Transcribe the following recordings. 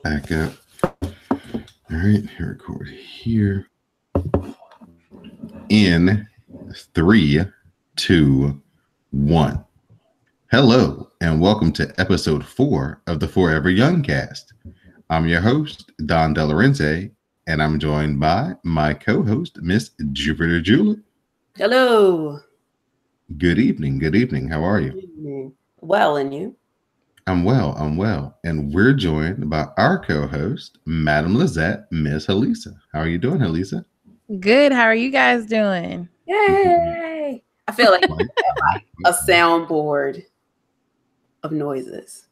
Back up. All right, record here. In 3, 2, 1. Hello, and welcome to episode 4 of the Forever Young cast. I'm your host, Don Delarenze, and I'm joined by my co-host, Miss Jupiter Julep. Hello. Good evening. Good evening. How are you? Well, and you? I'm well. And we're joined by our co-host, Madam Lizette, Miss Halisa. How are you doing, Halisa? Good. How are you guys doing? Yay! I feel like a soundboard of noises.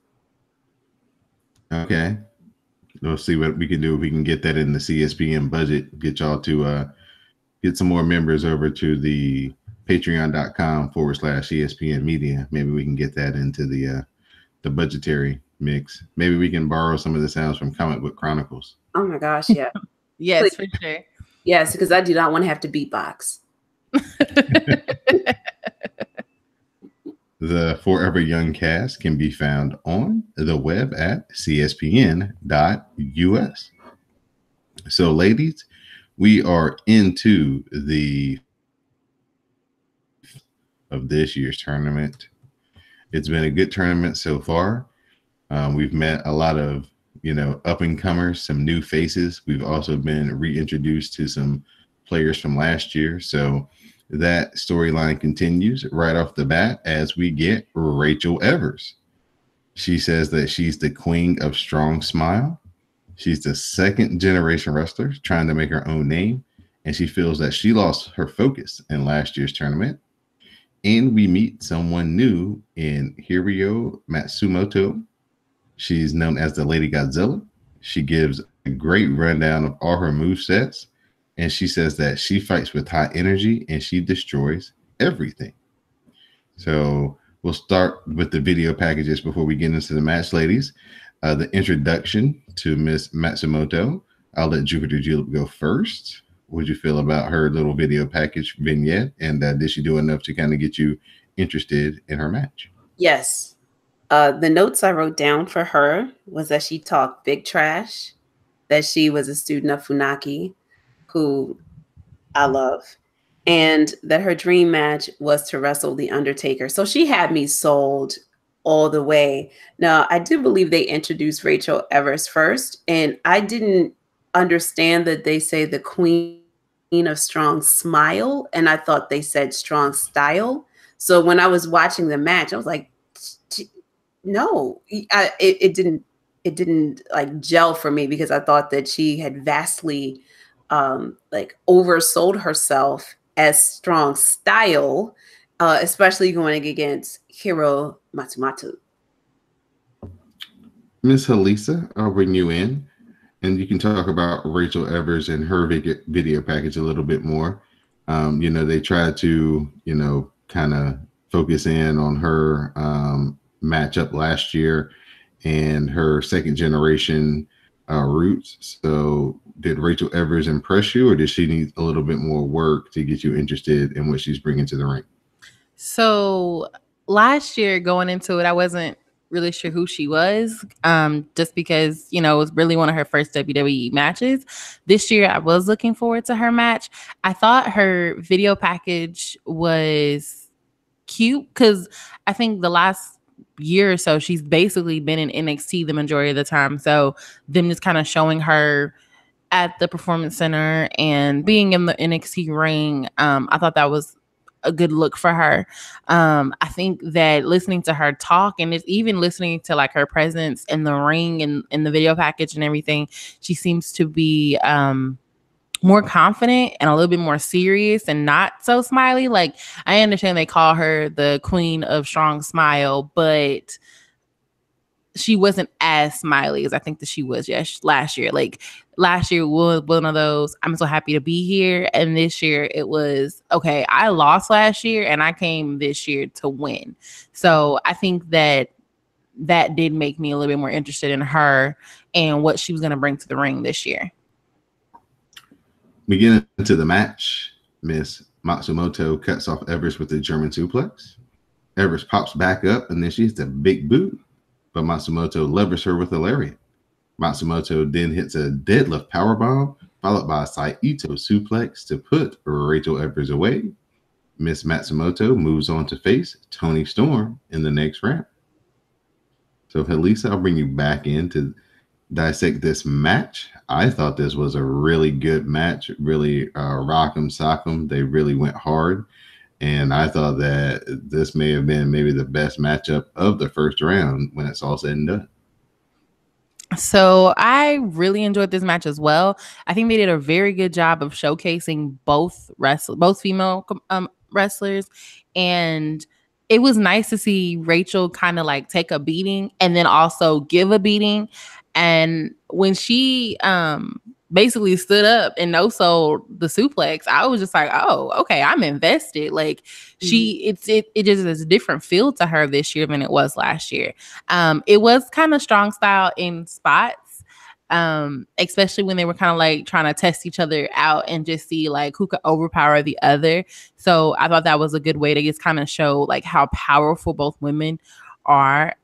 Okay. We'll see what we can do if we can get that in the CSPN budget. Get y'all to get some more members over to the patreon.com/CSPN media. Maybe we can get that into the budgetary mix. Maybe we can borrow some of the sounds from Comic Book Chronicles. Oh my gosh, yeah. Yes, for sure. Yes, because I do not want to have to beatbox. The Forever Young cast can be found on the web at cspn.us. So, ladies, we are into the of this year's tournament. It's been a good tournament so far. We've met a lot of, up and comers, some new faces. We've also been reintroduced to some players from last year. So that storyline continues right off the bat as we get Rachel Evers. She says that she's the queen of strong smile. She's the second generation wrestler trying to make her own name. And she feels that she lost her focus in last year's tournament. And we meet someone new in Hiroyo Matsumoto. She's known as the Lady Godzilla. She gives a great rundown of all her movesets. And she says that she fights with high energy and she destroys everything. So we'll start with the video packages before we get into the match, ladies. The introduction to Miss Matsumoto. I'll let Jupiter Julep go first. What did you feel about her little video package vignette? And did she do enough to kind of get you interested in her match? Yes. The notes I wrote down for her was that she talked big trash, that she was a student of Funaki, who I love, and that her dream match was to wrestle The Undertaker. So she had me sold all the way. Now, I do believe they introduced Rachel Evers first, and I didn't understand that they say the queen of strong smile, and I thought they said strong style. So when I was watching the match, I was like, no, it didn't like gel for me, because I thought that she had vastly oversold herself as strong style, especially going against Hiro Matsumoto. Miss Halisa, I'll bring you in. And you can talk about Rachel Evers and her video package a little bit more. They tried to, kind of focus in on her matchup last year and her second generation roots. So did Rachel Evers impress you, or did she need a little bit more work to get you interested in what she's bringing to the ring? So last year going into it, I wasn't really sure who she was, just because, it was really one of her first WWE matches. This year, I was looking forward to her match. I thought her video package was cute because I think the last year or so, she's basically been in NXT the majority of the time. So them just kind of showing her at the Performance Center and being in the NXT ring, I thought that was a good look for her. I think that listening to her talk, and it's even listening to like her presence in the ring and in the video package and everything, she seems to be more confident and a little bit more serious and not so smiley. Like, I understand they call her the queen of strong smile, but she wasn't as smiley as I think that she was last year. Like, last year was one of those, I'm so happy to be here. And this year it was, okay, I lost last year and I came this year to win. So I think that did make me a little bit more interested in her and what she was going to bring to the ring this year. We get into the match. Miss Matsumoto cuts off Evers with a German suplex. Evers pops back up and then she hits a big boot, but Matsumoto levers her with a lariat. Matsumoto then hits a deadlift powerbomb, followed by a Saito suplex to put Rachel Evers away. Miss Matsumoto moves on to face Toni Storm in the next round. So, Helisa, I'll bring you back in to dissect this match. I thought this was a really good match, really rock'em sock'em. They really went hard. And I thought that this may have been maybe the best matchup of the first round when it's all said and done. So I really enjoyed this match as well. I think they did a very good job of showcasing both female wrestlers, and it was nice to see Rachel kind of like take a beating and then also give a beating. And when she basically stood up and no-sold the suplex, I was just like, oh, okay, I'm invested. Like it just is a different feel to her this year than it was last year. It was kind of strong style in spots, especially when they were kind of like trying to test each other out and just see like who could overpower the other. So I thought that was a good way to just kind of show like how powerful both women are.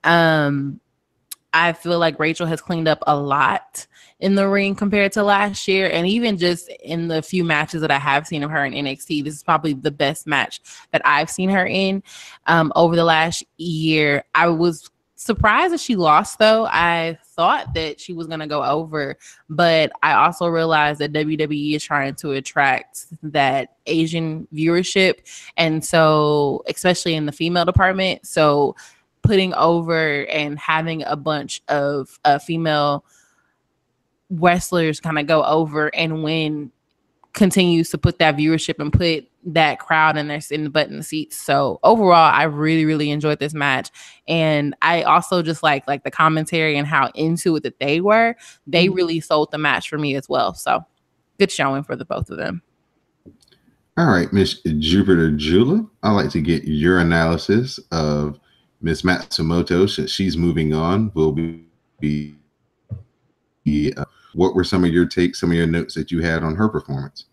I feel like Rachel has cleaned up a lot in the ring compared to last year. And even just in the few matches that I have seen of her in NXT, this is probably the best match that I've seen her in over the last year. I was surprised that she lost, though. I thought that she was going to go over, but I also realized that WWE is trying to attract that Asian viewership. And so, especially in the female department. So putting over and having a bunch of female wrestlers kind of go over and win continues to put that viewership and put that crowd in the butt in the seats. So overall, I really, really enjoyed this match. And I also just like the commentary and how into it that they were. They really sold the match for me as well. So good showing for the both of them. All right, Miss Jupiter Jula, I'd like to get your analysis of Miss Matsumoto. She's moving on. Will be what were some of your takes, some of your notes that you had on her performance?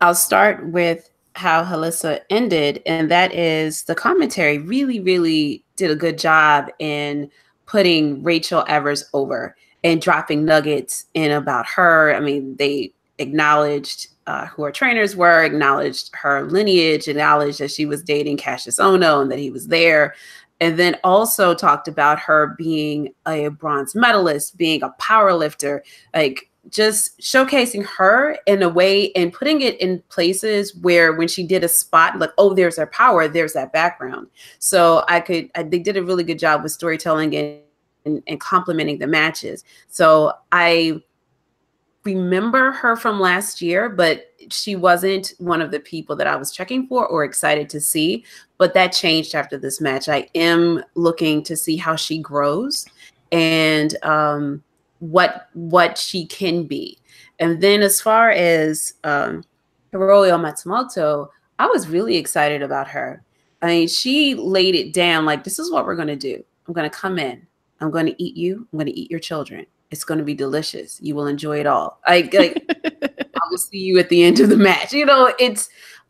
I'll start with how Helisa ended, and that is the commentary really, really did a good job in putting Rachel Evers over and dropping nuggets in about her. I mean, they acknowledged who her trainers were, acknowledged her lineage, acknowledged that she was dating Cassius Ohno and that he was there. And then also talked about her being a bronze medalist, being a power lifter, like just showcasing her in a way and putting it in places where when she did a spot, like, oh, there's her power, there's that background. So they did a really good job with storytelling and complementing the matches. So I remember her from last year, but she wasn't one of the people that I was checking for or excited to see. But that changed after this match. I am looking to see how she grows and what she can be. And then as far as Hiroyo Matsumoto, I was really excited about her. I mean, she laid it down like, this is what we're going to do. I'm going to come in. I'm going to eat you. I'm going to eat your children. It's going to be delicious. You will enjoy it all. I will see you at the end of the match. You know,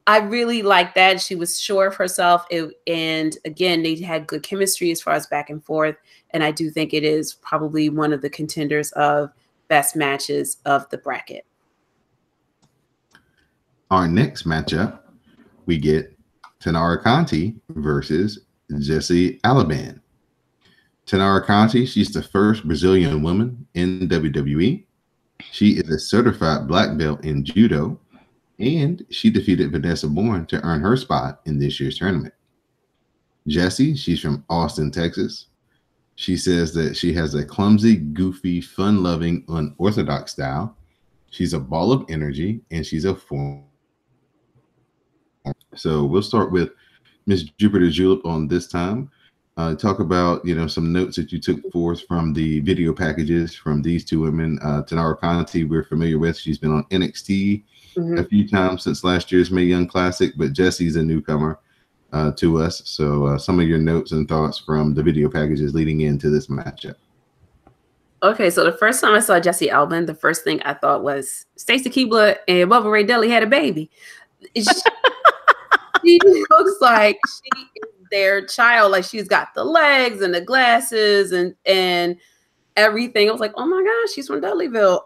I really like that. She was sure of herself. And again, they had good chemistry as far as back and forth. And I do think it is probably one of the contenders of best matches of the bracket. Our next matchup, we get Tanara Conti versus Jessie Alaban. Tanara Conti, she's the first Brazilian woman in WWE. She is a certified black belt in judo, and she defeated Vanessa Bourne to earn her spot in this year's tournament. Jessie, she's from Austin, Texas. She says that she has a clumsy, goofy, fun-loving, unorthodox style. She's a ball of energy, and she's a form. So we'll start with Miss Jupiter Julep on this time. Talk about, some notes that you took forth from the video packages from these two women. Tanara Conti, we're familiar with. She's been on NXT a few times since last year's Mae Young Classic, but Jessie's a newcomer to us. So some of your notes and thoughts from the video packages leading into this matchup. Okay, so the first time I saw Jessie Alaban, the first thing I thought was Stacy Keibler and Bubba Ray Dudley had a baby. She looks like she is their child. Like, she's got the legs and the glasses and everything. I was like, oh my gosh, she's from Dudleyville.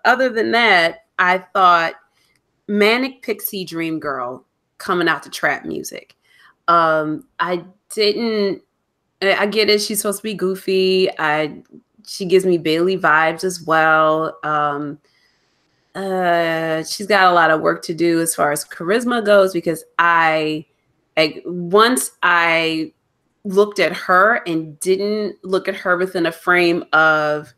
Other than that, I thought Manic Pixie Dream Girl coming out to trap music. I get it. She's supposed to be goofy. She gives me Bailey vibes as well. She's got a lot of work to do as far as charisma goes, because once I looked at her and didn't look at her within a frame of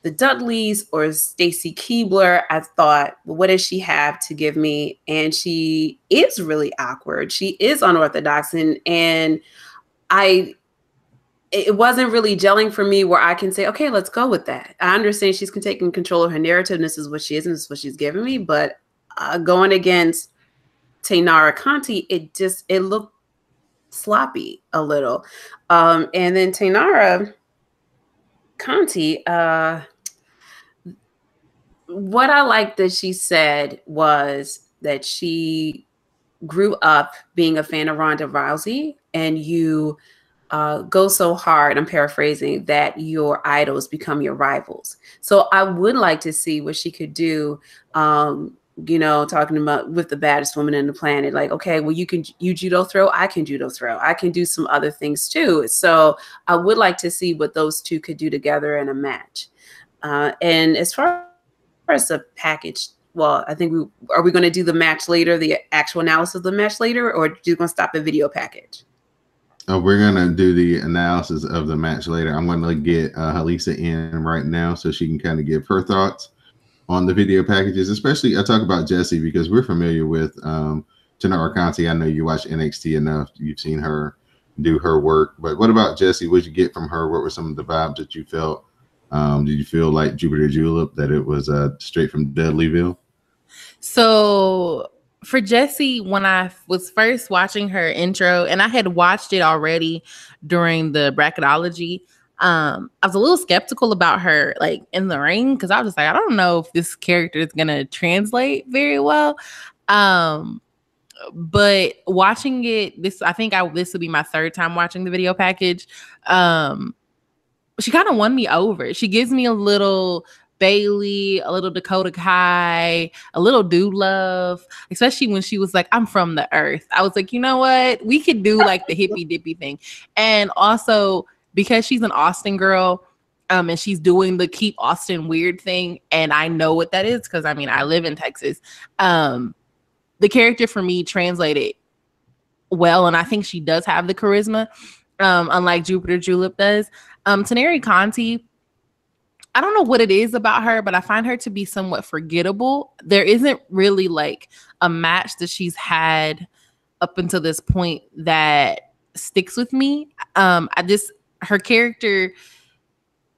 the Dudleys or Stacy Keibler, I thought, well, what does she have to give me? And she is really awkward. She is unorthodox, and it wasn't really gelling for me where I can say, okay, let's go with that. I understand she's taking control of her narrative, and this is what she is, and this is what she's giving me. But going against Taynara Conti, it looked sloppy a little. And then Taynara Conti, what I liked that she said was that she grew up being a fan of Ronda Rousey, and you go so hard, I'm paraphrasing, that your idols become your rivals. So I would like to see what she could do, talking about with the baddest woman in the planet. Like, okay, well, you judo throw, I can judo throw. I can do some other things too. So I would like to see what those two could do together in a match. And as far as the package, well, I think are we going to do the match later, the actual analysis of the match later, or are you going to stop the video package? We're going to do the analysis of the match later. I'm going to get Halisa in right now so she can kind of give her thoughts on the video packages. Especially, I talk about Jessie because we're familiar with Taynara Conti. I know you watch NXT enough. You've seen her do her work. But what about Jessie? What did you get from her? What were some of the vibes that you felt? Did you feel like Jupiter Julep, that it was straight from Dudleyville? So for Jessie, when I was first watching her intro, and I had watched it already during the bracketology, I was a little skeptical about her, like, in the ring, because I was just like, I don't know if this character is gonna translate very well. But watching it, this will be my third time watching the video package. She kind of won me over. She gives me a little Bailey, a little Dakota Kai, a little Dude Love, especially when she was like, I'm from the earth. I was like, you know what? We could do like the hippy dippy thing. And also because she's an Austin girl, and she's doing the keep Austin weird thing. And I know what that is, because I mean, I live in Texas. The character for me translated well. And I think she does have the charisma, unlike Jupiter Julep does. Taynara Conti, I don't know what it is about her, but I find her to be somewhat forgettable. There isn't really like a match that she's had up until this point that sticks with me. Her character,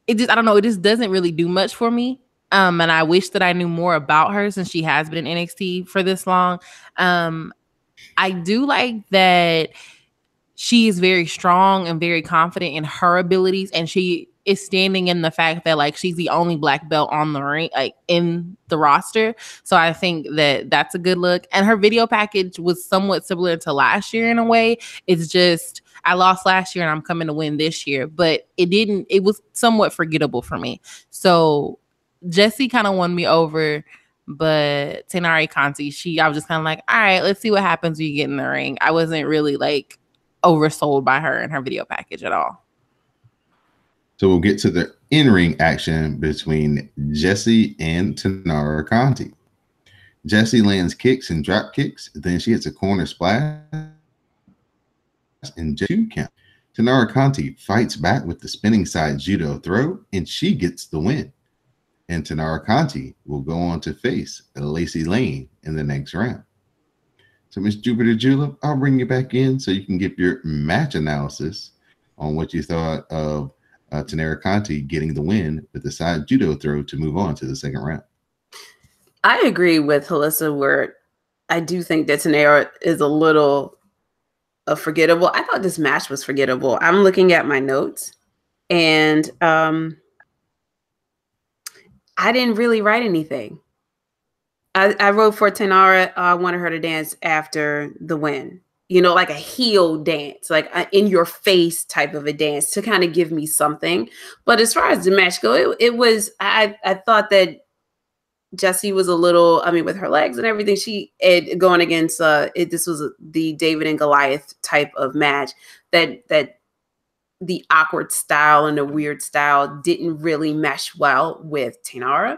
it just doesn't really do much for me. And I wish that I knew more about her, since she has been in NXT for this long. I do like that she is very strong and very confident in her abilities, and she is standing in the fact that like she's the only black belt on the ring, like in the roster. So I think that that's a good look. And her video package was somewhat similar to last year in a way. It's just, I lost last year and I'm coming to win this year, but it was somewhat forgettable for me. So Jessie kind of won me over, but Taynara Conti, I was just kind of like, all right, let's see what happens when you get in the ring. I wasn't really like oversold by her and her video package at all. So we'll get to the in-ring action between Jessie and Taynara Conti. Jessie lands kicks and drop kicks. Then she hits a corner splash and 2 count. Taynara Conti fights back with the spinning side judo throw, and she gets the win. And Taynara Conti will go on to face Lacey Lane in the next round. So, Miss Jupiter Julep, I'll bring you back in so you can give your match analysis on what you thought of Taynara Conti getting the win with the side judo throw to move on to the second round. I agree with Halisa, where I do think that Taynara is a little forgettable. I thought this match was forgettable. I'm looking at my notes, and I didn't really write anything. I wrote for Taynara, I wanted her to dance after the win. like a heel dance, like in your face type of a dance to kind of give me something. But as far as the match go, it was, I thought that Jessie was a little, I mean, with her legs and everything, going against, this was the David and Goliath type of match that the awkward style and the weird style didn't really mesh well with Taynara.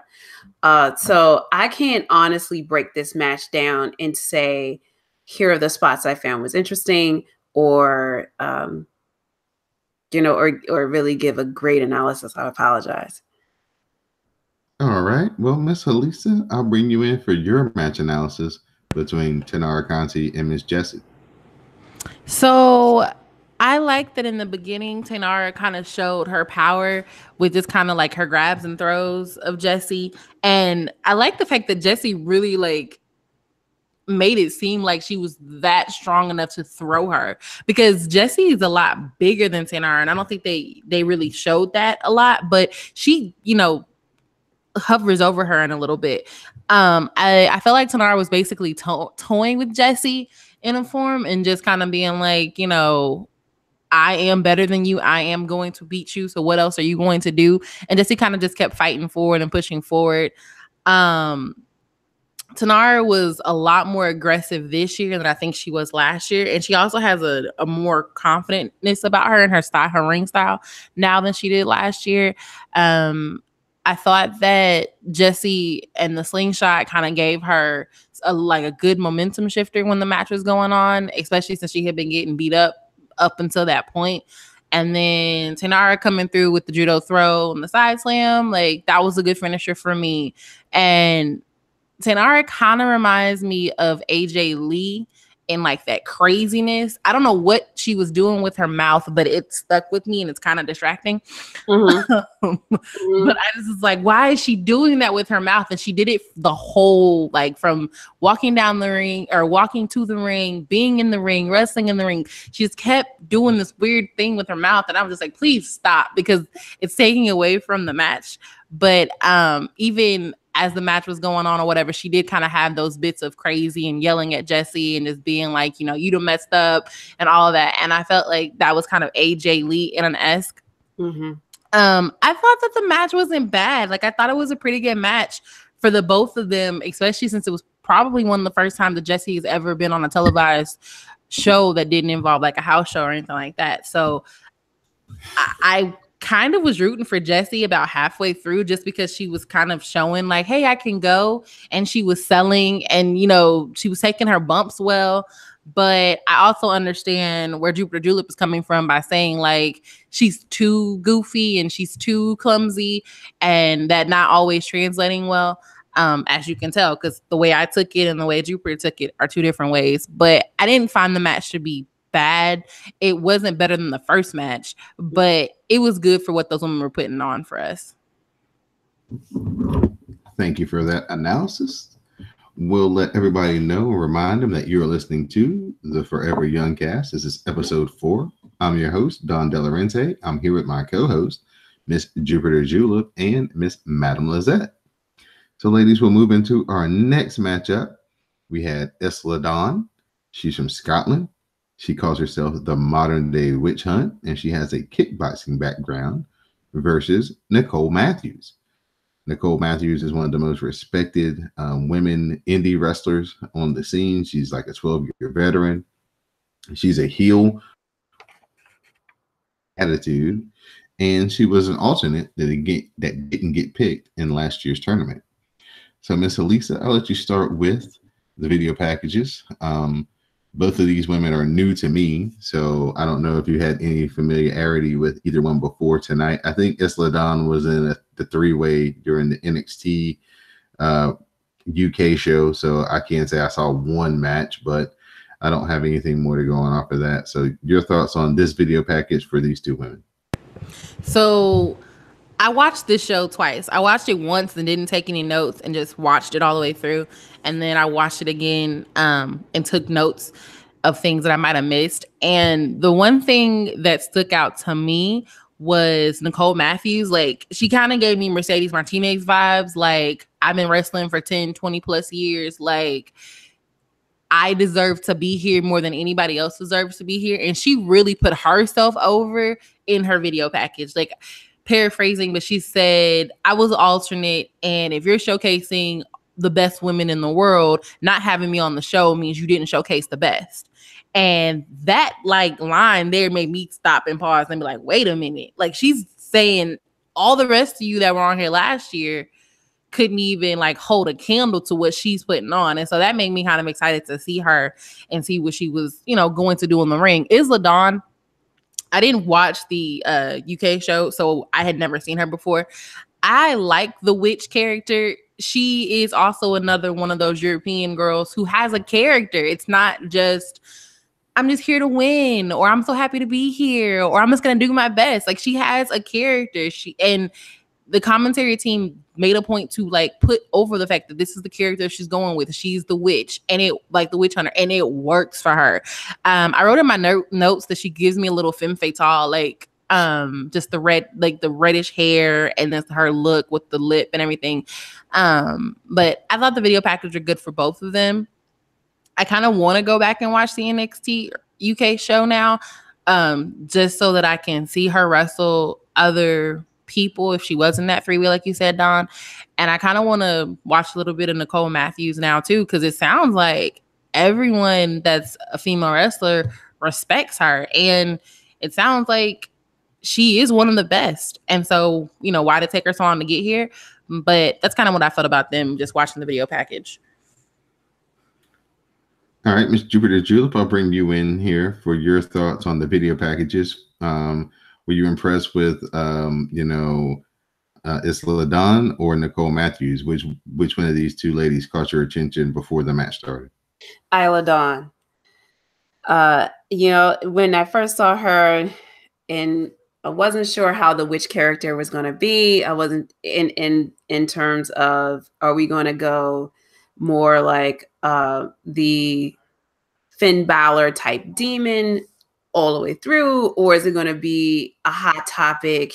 So I can't honestly break this match down and say, here are the spots I found was interesting, or, or really give a great analysis. I apologize. All right. Well, Miss Halisa, I'll bring you in for your match analysis between Taynara Conti and Miss Jessie. So I like that in the beginning, Taynara kind of showed her power with just kind of like her grabs and throws of Jessie. And I like the fact that Jessie really like made it seem like she was that strong enough to throw her, because Jessie is a lot bigger than Taynara. And I don't think they really showed that a lot, but she, hovers over her in a little bit. I felt like Taynara was basically toying with Jessie in a form and just kind of being like, I am better than you. I am going to beat you. So what else are you going to do? And Jessie kind of just kept fighting forward and pushing forward. Taynara was a lot more aggressive this year than I think she was last year. And she also has a more confidentness about her and her style, her ring style now than she did last year. I thought that Jessie and the slingshot kind of gave her a good momentum shifter when the match was going on, especially since she had been getting beat up until that point. And then Taynara coming through with the judo throw and the side slam, like that was a good finisher for me. And Taynara kind of reminds me of AJ Lee in like that craziness. I don't know what she was doing with her mouth, but it stuck with me and it's kind of distracting. Mm-hmm. But I just was like, why is she doing that with her mouth? And she did it the whole, like from walking down the ring or walking to the ring, being in the ring, wrestling in the ring. She just kept doing this weird thing with her mouth. And I was just like, please stop, because it's taking away from the match. But even as the match was going on or whatever, she did kind of have those bits of crazy and yelling at Jessie and just being like, you done messed up and all of that. And I felt like that was kind of AJ Lee in an esque. Mm-hmm. I thought that the match wasn't bad. Like I thought it was a pretty good match for the both of them, especially since it was probably one of the first times that Jessie has ever been on a televised show that didn't involve like a house show or anything like that. So I kind of was rooting for Jessie about halfway through, just because she was kind of showing like, hey, I can go. And she was selling and, she was taking her bumps well. But I also understand where Jupiter Julep is coming from by saying like she's too goofy and she's too clumsy and that not always translating well, as you can tell, because the way I took it and the way Jupiter took it are two different ways. But I didn't find the match to be bad. It wasn't better than the first match, but it was good for what those women were putting on for us. Thank you for that analysis. We'll let everybody know, remind them that you're listening to the Forever Young Cast. This is episode 4. I'm your host, Don Delarente. I'm here with my co-host, Miss Jupiter Julep and Miss Madame Lizette. So ladies, we'll move into our next matchup. We had Isla Dawn. She's from Scotland. She calls herself the modern day witch hunt, and she has a kickboxing background versus Nicole Matthews. Nicole Matthews is one of the most respected women indie wrestlers on the scene. She's like a 12-year veteran. She's a heel attitude, and she was an alternate that didn't get picked in last year's tournament. So Miss Halisa, I'll let you start with the video packages. Both of these women are new to me, so I don't know if you had any familiarity with either one before tonight. I think Isla Dawn was in the 3-way during the NXT UK show, so I can't say I saw one match, but I don't have anything more to go on off of that. So your thoughts on this video package for these two women? So I watched this show twice. I watched it once and didn't take any notes and just watched it all the way through. And then I watched it again and took notes of things that I might have missed. And the one thing that stuck out to me was Nicole Matthews. Like, she kind of gave me Mercedes Martinez vibes. Like, I've been wrestling for 10, 20 plus years. Like, I deserve to be here more than anybody else deserves to be here. And she really put herself over in her video package. Like, paraphrasing, but she said, I was alternate, and if you're showcasing the best women in the world, not having me on the show means you didn't showcase the best. And that like line there made me stop and pause and be like, wait a minute. Like, she's saying all the rest of you that were on here last year couldn't even like hold a candle to what she's putting on. And so that made me kind of excited to see her and see what she was, you know, going to do in the ring. Isla Dawn, I didn't watch the UK show, so I had never seen her before. I like the witch character. She is also another one of those European girls who has a character. It's not just, I'm just here to win, or I'm so happy to be here, or I'm just going to do my best. Like, she has a character. And the commentary team made a point to like put over the fact that this is the character she's going with. She's the witch, and it like the witch hunter, and it works for her. I wrote in my notes that she gives me a little femme fatale, like just the red, like the reddish hair, and then her look with the lip and everything. But I thought the video package are good for both of them. I kind of want to go back and watch the NXT UK show now, just so that I can see her wrestle other people if she was in that 3-way, like you said, Don. And I kind of want to watch a little bit of Nicole Matthews now too, because it sounds like everyone that's a female wrestler respects her, and it sounds like she is one of the best. And so, you know, why did it take her so long to get here? But that's kind of what I felt about them just watching the video package. All right, Miss Jupiter Julep, I'll bring you in here for your thoughts on the video packages. Were you impressed with, Isla Dawn or Nicole Matthews? Which one of these two ladies caught your attention before the match started? Isla Dawn. When I first saw her, and I wasn't sure how the witch character was going to be. I wasn't in terms of, are we going to go more like the Finn Balor type demon all the way through, or is it going to be a hot topic?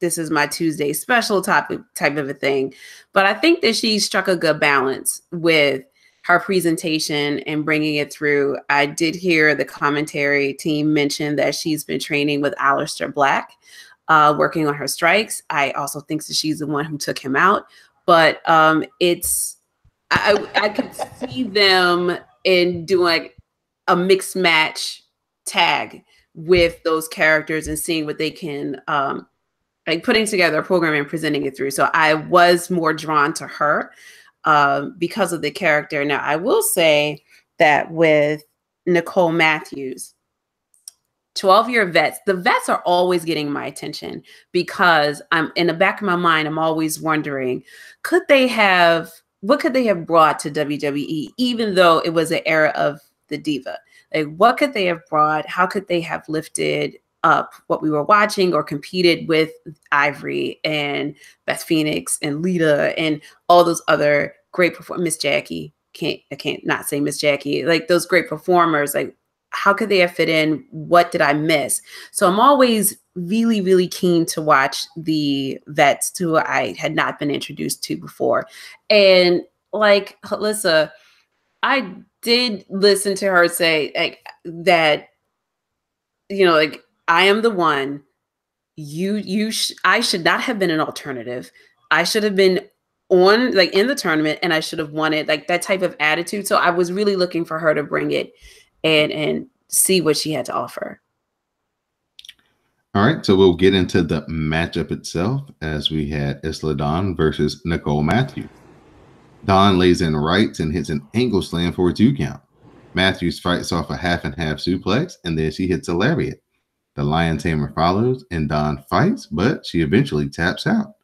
This is my Tuesday special topic type of a thing. But I think that she struck a good balance with her presentation and bringing it through. I did hear the commentary team mention that she's been training with Aleister Black, working on her strikes. I also think that she's the one who took him out. But I could see them in doing a mixed match tag with those characters and seeing what they can, like putting together a program and presenting it through. So I was more drawn to her because of the character. Now, I will say that with Nicole Matthews, 12-year vets, the vets are always getting my attention because I'm in the back of my mind, I'm always wondering, what could they have brought to WWE, even though it was an era of the diva? Like, what could they have brought? How could they have lifted up what we were watching or competed with Ivory and Beth Phoenix and Lita and all those other great performers? Miss Jackie, I can't not say Miss Jackie, like those great performers. Like, how could they have fit in? What did I miss? So I'm always really, really keen to watch the vets who I had not been introduced to before. And like Alyssa, I did listen to her say like that, like, I am the one. I should not have been an alternative. I should have been on, like, in the tournament, and I should have won it, like that type of attitude. So I was really looking for her to bring it and see what she had to offer. All right, so we'll get into the matchup itself as we had Isla Dawn versus Nicole Matthews. Dawn lays in rights and hits an ankle slam for a 2 count. Matthews fights off a half and half suplex, and then she hits a lariat. The Lion Tamer follows, and Dawn fights, but she eventually taps out.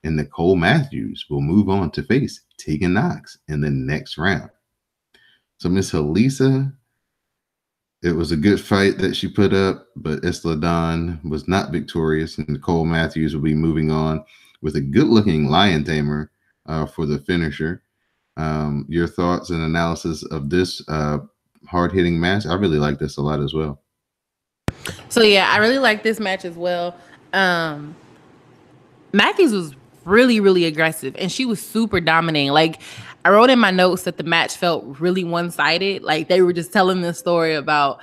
And Nicole Matthews will move on to face Tegan Knox in the next round. So Miss Halisa, it was a good fight that she put up, but Isla Dawn was not victorious, and Nicole Matthews will be moving on with a good-looking Lion Tamer for the finisher. Your thoughts and analysis of this hard-hitting match? I really like this a lot as well. So yeah, I really like this match as well. Matthews was really, really aggressive, and she was super dominating. Like, I wrote in my notes that the match felt really one-sided. Like they were just telling the story about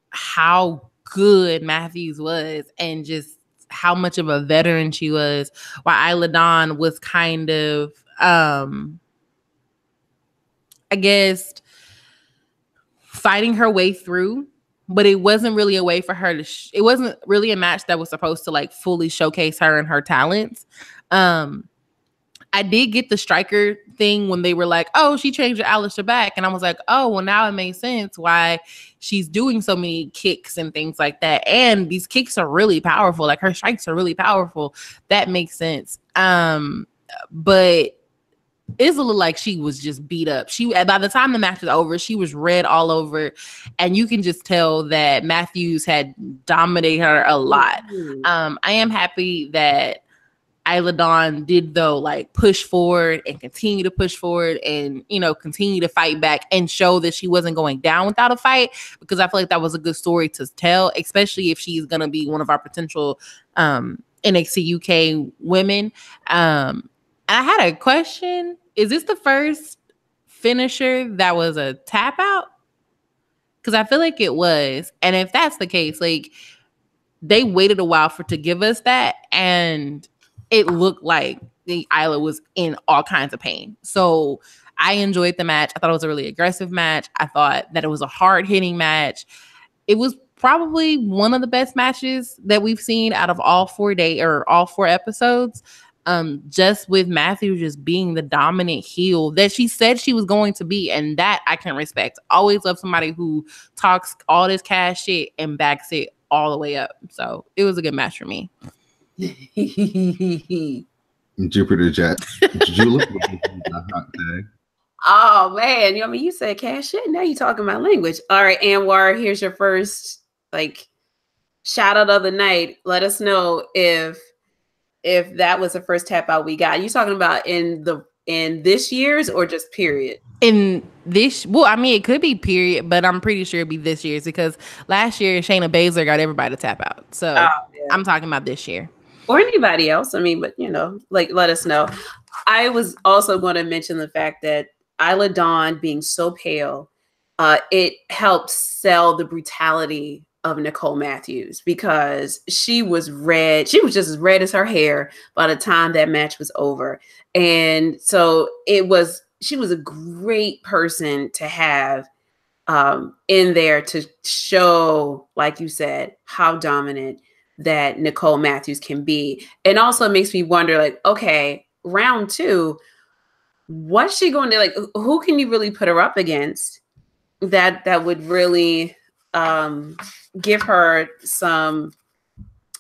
how good Matthews was and just how much of a veteran she was, while Isla Dawn was kind of, I guess, fighting her way through. But it wasn't really a way for her to. It wasn't really a match that was supposed to like fully showcase her and her talents. I did get the striker thing when they were like, "Oh, she changed Aleister back," and I was like, "Oh, well, now it makes sense why she's doing so many kicks and things like that." And these kicks are really powerful. Like her strikes are really powerful. That makes sense. But it's a little like she was just beat up. She, by the time the match was over, she was red all over, and you can just tell that Matthews had dominated her a lot. I am happy that Isla Dawn did, though, like push forward and continue to push forward and, you know, continue to fight back and show that she wasn't going down without a fight, because I feel like that was a good story to tell, especially if she's going to be one of our potential NXT UK women. I had a question. Is this the first finisher that was a tap out? Because I feel like it was. And if that's the case, like they waited a while to give us that, and it looked like the Isla was in all kinds of pain. So I enjoyed the match. I thought it was a really aggressive match. I thought that it was a hard-hitting match. It was probably one of the best matches that we've seen out of all 4 episodes. Just with Matthew just being the dominant heel that she said she was going to be, and that I can respect. Always love somebody who talks all this cash shit and backs it all the way up. So it was a good match for me. Jupiter Jet. Julep with a hot tag. Oh man, I mean, you said cash shit. Now you're talking my language. All right, Anwar, here's your first like shout out of the night. Let us know if that was the first tap out we got. You talking about in this year's or just period? In this, well, I mean, it could be period, but I'm pretty sure it'd be this year's, because last year Shayna Baszler got everybody to tap out. So I'm talking about this year. Or anybody else. I mean, but you know, like let us know. I was also going to mention the fact that Isla Dawn being so pale, it helped sell the brutality of Nicole Matthews, because she was red. She was just as red as her hair by the time that match was over. And so she was a great person to have in there to show, like you said, how dominant that Nicole Matthews can be. And also makes me wonder, like, okay, round 2, what's she going to, like, who can you really put her up against that would really give her some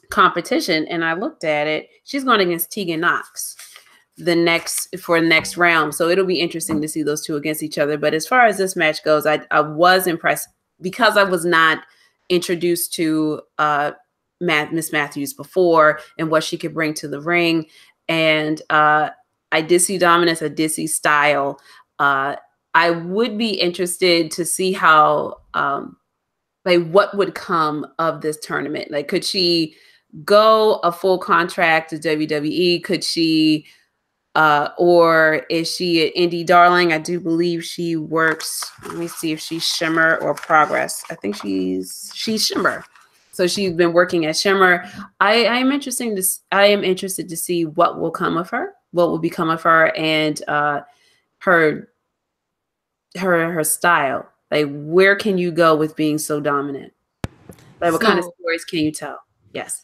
competition? And I looked at it. She's going against Tegan Knox for the next round. So it'll be interesting to see those two against each other. But as far as this match goes, I was impressed because I was not introduced to Miss Matthews before and what she could bring to the ring. And I did see dominance, I did see style. I would be interested to see how like what would come of this tournament. Like, could she go a full contract to WWE? Could she or is she an indie darling? I do believe she works. Let me see if she's Shimmer or Progress. I think she's Shimmer. So she's been working at Shimmer. I am interested to see what will come of her, what will become of her, and her style. Like, where can you go with being so dominant? Like, what kind of stories can you tell? Yes.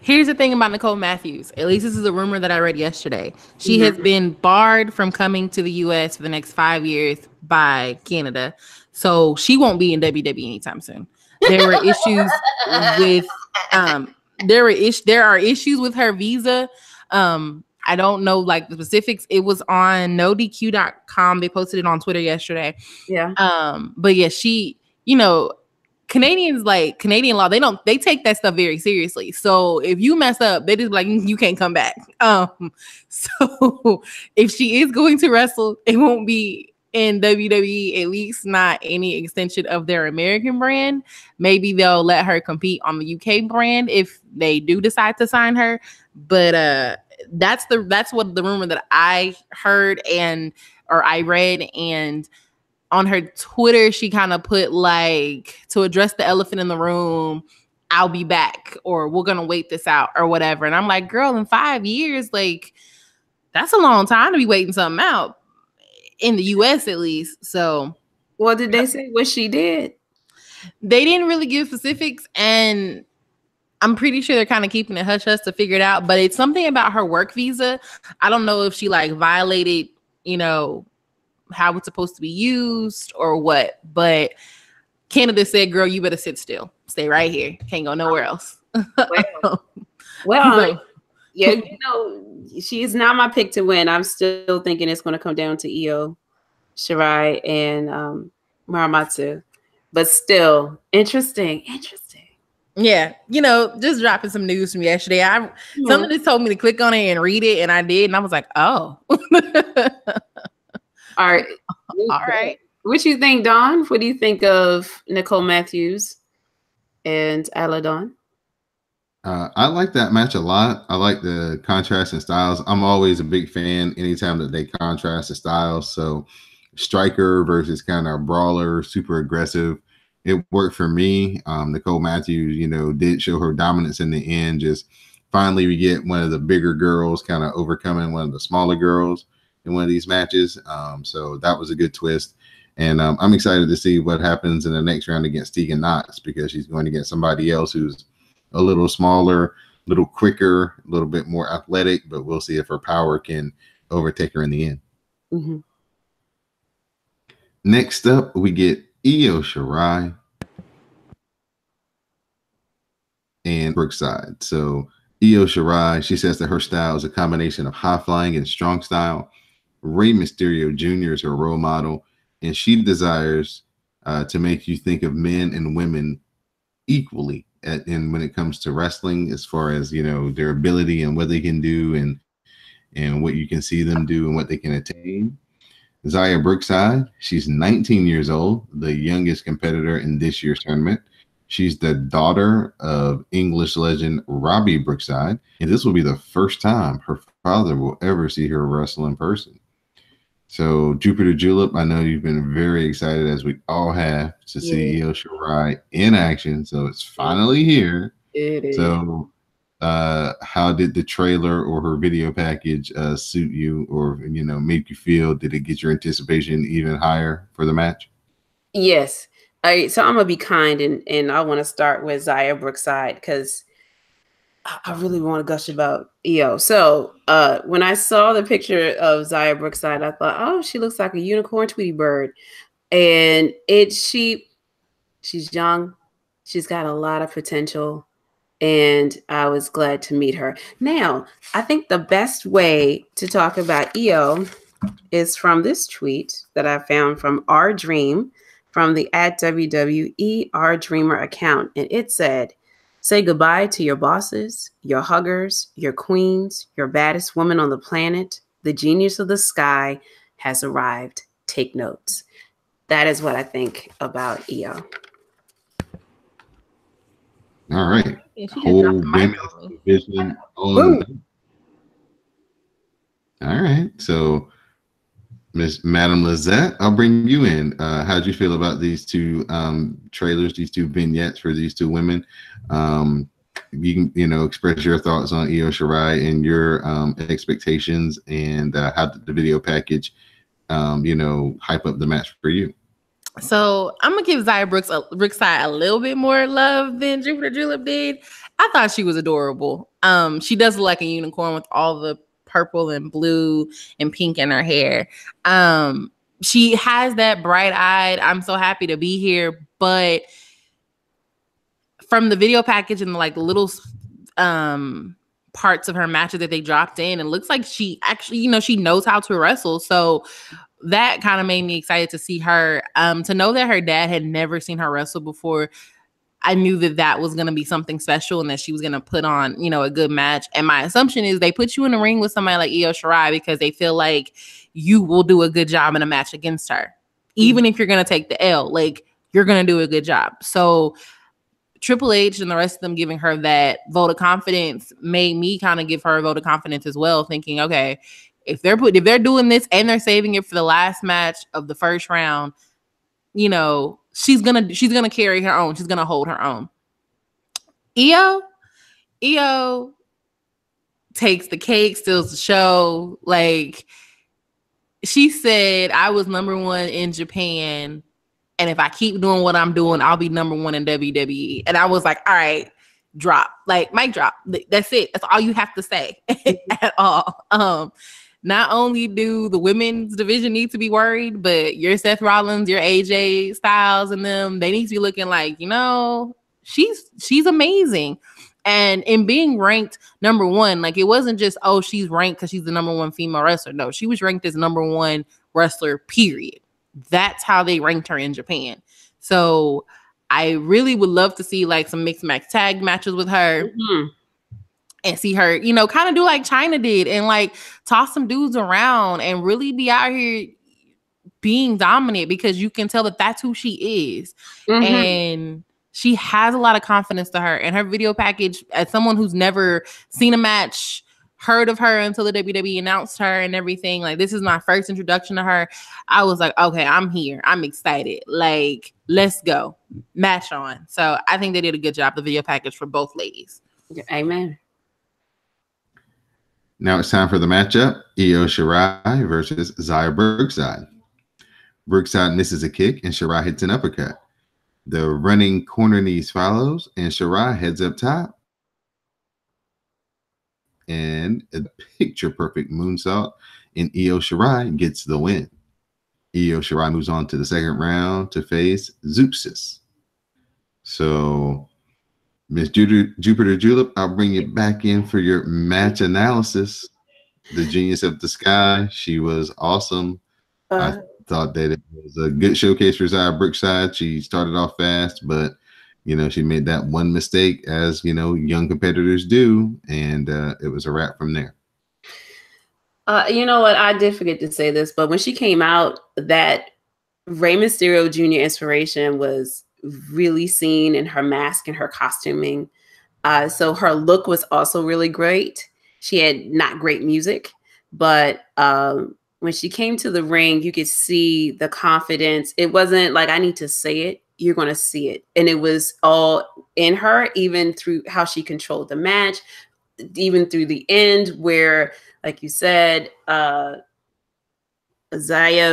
Here's the thing about Nicole Matthews. At least this is a rumor that I read yesterday. She has been barred from coming to the U.S. for the next 5 years by Canada. So she won't be in WWE anytime soon. There were issues with there are issues with her visa. I don't know like the specifics. It was on nodq.com. They posted it on Twitter yesterday. Yeah. But yeah, she, you know, Canadians, like Canadian law, they take that stuff very seriously. So if you mess up, they just like, you can't come back. So if she is going to wrestle, it won't be in WWE, at least not any extension of their American brand. Maybe they'll let her compete on the UK brand if they do decide to sign her. But that's what the rumor that I heard or I read. And on her Twitter, she kind of put like, to address the elephant in the room, I'll be back, or we're gonna wait this out, or whatever. And I'm like, girl, in 5 years, like, that's a long time to be waiting something out in the US at least. So what did they say what she did? They didn't really give specifics, and I'm pretty sure they're kind of keeping it hush hush to figure it out. But it's something about her work visa. I don't know if she like violated, how it's supposed to be used or what. But Canada said, girl, you better sit still. Stay right here. Can't go nowhere else. Well, yeah, she is not my pick to win. I'm still thinking it's going to come down to Io Shirai and Muramatsu. But still, interesting. Yeah, just dropping some news from yesterday. Something just told me to click on it and read it, and I did, and I was like, oh. All right. What you think, Dawn? What do you think of Nicole Matthews and Isla Dawn? I like that match a lot. I like the contrast in styles. I'm always a big fan anytime that they contrast the styles. So striker versus kind of brawler, super aggressive. It worked for me. Nicole Matthews, did show her dominance in the end. Just finally we get one of the bigger girls kind of overcoming one of the smaller girls in one of these matches. So that was a good twist. And I'm excited to see what happens in the next round against Tegan Knox, because she's going to get somebody else who's a little smaller, a little quicker, a little bit more athletic, but we'll see if her power can overtake her in the end. Mm-hmm. Next up, we get Io Shirai and Brookside. So Io Shirai, she says that her style is a combination of high flying and strong style. Rey Mysterio Jr. is her role model, and she desires to make you think of men and women equally and when it comes to wrestling, as far as their ability and what they can do and what you can see them do and what they can attain. Xia Brookside, she's 19 years old, the youngest competitor in this year's tournament. She's the daughter of English legend Robbie Brookside, and this will be the first time her father will ever see her wrestle in person. So Jupiter Julep, I know you've been very excited, as we all have, to see Io Shirai in action. So it's finally here. It is. So how did the trailer or her video package suit you, or make you feel? Did it get your anticipation even higher for the match? Yes. So I'm gonna be kind, and I want to start with Xia Brookside, because I really want to gush about Io. So when I saw the picture of Xia Brookside, I thought, oh, she looks like a unicorn Tweety bird. And she's young. She's got a lot of potential. And I was glad to meet her. Now, I think the best way to talk about Io is from this tweet that I found from R Dream, from the @WWE R Dreamer account. And it said, say goodbye to your bosses, your huggers, your queens, your baddest woman on the planet. The genius of the sky has arrived. Take notes. That is what I think about Io. All right. Yeah, Whole women's division. All right. So, Miss Madam Lizette, I'll bring you in. How'd you feel about these two trailers, these two vignettes for these two women? You can, express your thoughts on Io Shirai and your expectations, and how did the video package, hype up the match for you? So I'm gonna give Xia Brookside a little bit more love than Jupiter Julep did. I thought she was adorable. She does look like a unicorn with all the purple and blue and pink in her hair. She has that bright-eyed, I'm so happy to be here, but from the video package and like little parts of her matches that they dropped in, it looks like she actually, she knows how to wrestle. So that kind of made me excited to see her. To know that her dad had never seen her wrestle before, I knew that was going to be something special and that she was going to put on, a good match. And my assumption is they put you in the ring with somebody like Io Shirai because they feel like you will do a good job in a match against her. Even if you're going to take the L, like, you're going to do a good job. So Triple H and the rest of them giving her that vote of confidence made me kind of give her a vote of confidence as well, thinking, okay, if they're doing this and they're saving it for the last match of the first round, you know, she's gonna carry her own. She's gonna hold her own. Io takes the cake, steals the show. Like, she said, I was #1 in Japan, and if I keep doing what I'm doing, I'll be #1 in WWE. And I was like, all right, drop. Like, mic drop. That's it. That's all you have to say at all. Not only do the women's division need to be worried, but your Seth Rollins, your AJ Styles, and them, they need to be looking like, you know, she's amazing. And in being ranked #1, like, it wasn't just, oh, she's ranked because she's the #1 female wrestler. No, she was ranked as #1 wrestler, period. That's how they ranked her in Japan. So I really would love to see like some mixed match tag matches with her. And see her, you know, kind of do like China did and like toss some dudes around and really be out here being dominant, because you can tell that that's who she is. And she has a lot of confidence to her. And her video package, as someone who's never seen a match, heard of her until the WWE announced her and everything, like, this is my first introduction to her. I was like, okay, I'm here. I'm excited. Like, let's go. Match on. So I think they did a good job, the video package for both ladies. Amen. Now it's time for the matchup. Io Shirai versus Xia Brookside. Brookside misses a kick and Shirai hits an uppercut. The running corner knees follows and Shirai heads up top. And a picture perfect moonsault, and Io Shirai gets the win. Io Shirai moves on to the second round to face Zeuxis. So, Miss Jupiter Julep, I'll bring you back in for your match analysis. The Genius of the Sky, she was awesome. I thought that it was a good showcase for Xia Brookside. She started off fast, but you know, she made that one mistake, as you know, young competitors do, and it was a wrap from there. You know what? I did forget to say this, but when she came out, that Rey Mysterio Jr. inspiration was really seen in her mask and her costuming. So her look was also really great. She had not great music, but when she came to the ring, you could see the confidence. It wasn't like, I need to say it. You're going to see it. And it was all in her, even through how she controlled the match, even through the end where, like you said, Xia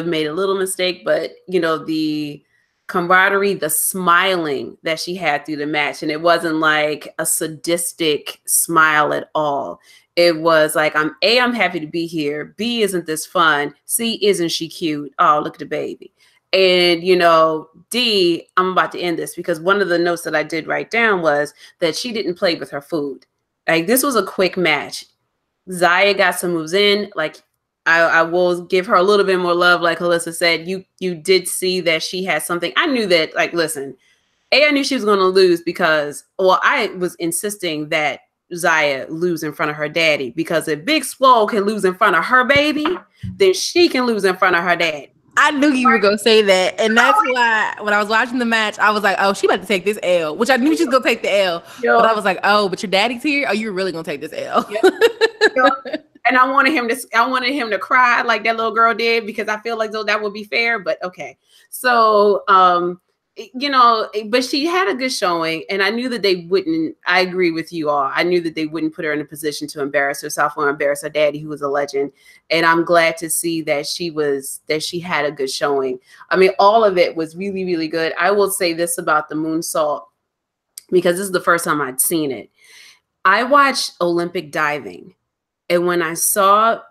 made a little mistake, but, you know, the camaraderie, the smiling that she had through the match. And it wasn't like a sadistic smile at all. It was like, I'm happy to be here. B, isn't this fun? C, isn't she cute? Oh, look at the baby. And, you know, D, I'm about to end this because one of the notes that I did write down was that she didn't play with her food. Like, this was a quick match. Xia got some moves in. Like, I will give her a little bit more love. Like Alyssa said, you did see that she had something. I knew that, like, listen, I knew she was going to lose because, well, I was insisting that Xia lose in front of her daddy, because if Big Swole can lose in front of her baby, then she can lose in front of her dad. I knew you were going to say that. And that's why when I was watching the match, I was like, oh, she about to take this L, which I knew she was going to take the L. Yo. But I was like, oh, but your daddy's here? Oh, you're really going to take this L. Yeah. And I wanted him to cry like that little girl did, because I feel like though that would be fair, but okay. So, you know, but she had a good showing, and I knew that they wouldn't. I agree with you all. I knew that they wouldn't put her in a position to embarrass herself or embarrass her daddy, who was a legend. And I'm glad to see that she had a good showing. I mean, all of it was really, really good. I will say this about the moonsault, because this is the first time I'd seen it. I watched Olympic diving, and when I saw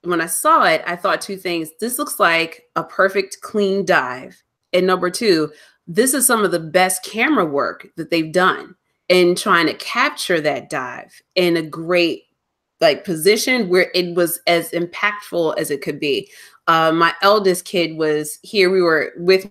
it, I thought two things. This looks like a perfect clean dive, and number two, this is some of the best camera work that they've done in trying to capture that dive in a great like position where it was as impactful as it could be. My eldest kid was here. We were with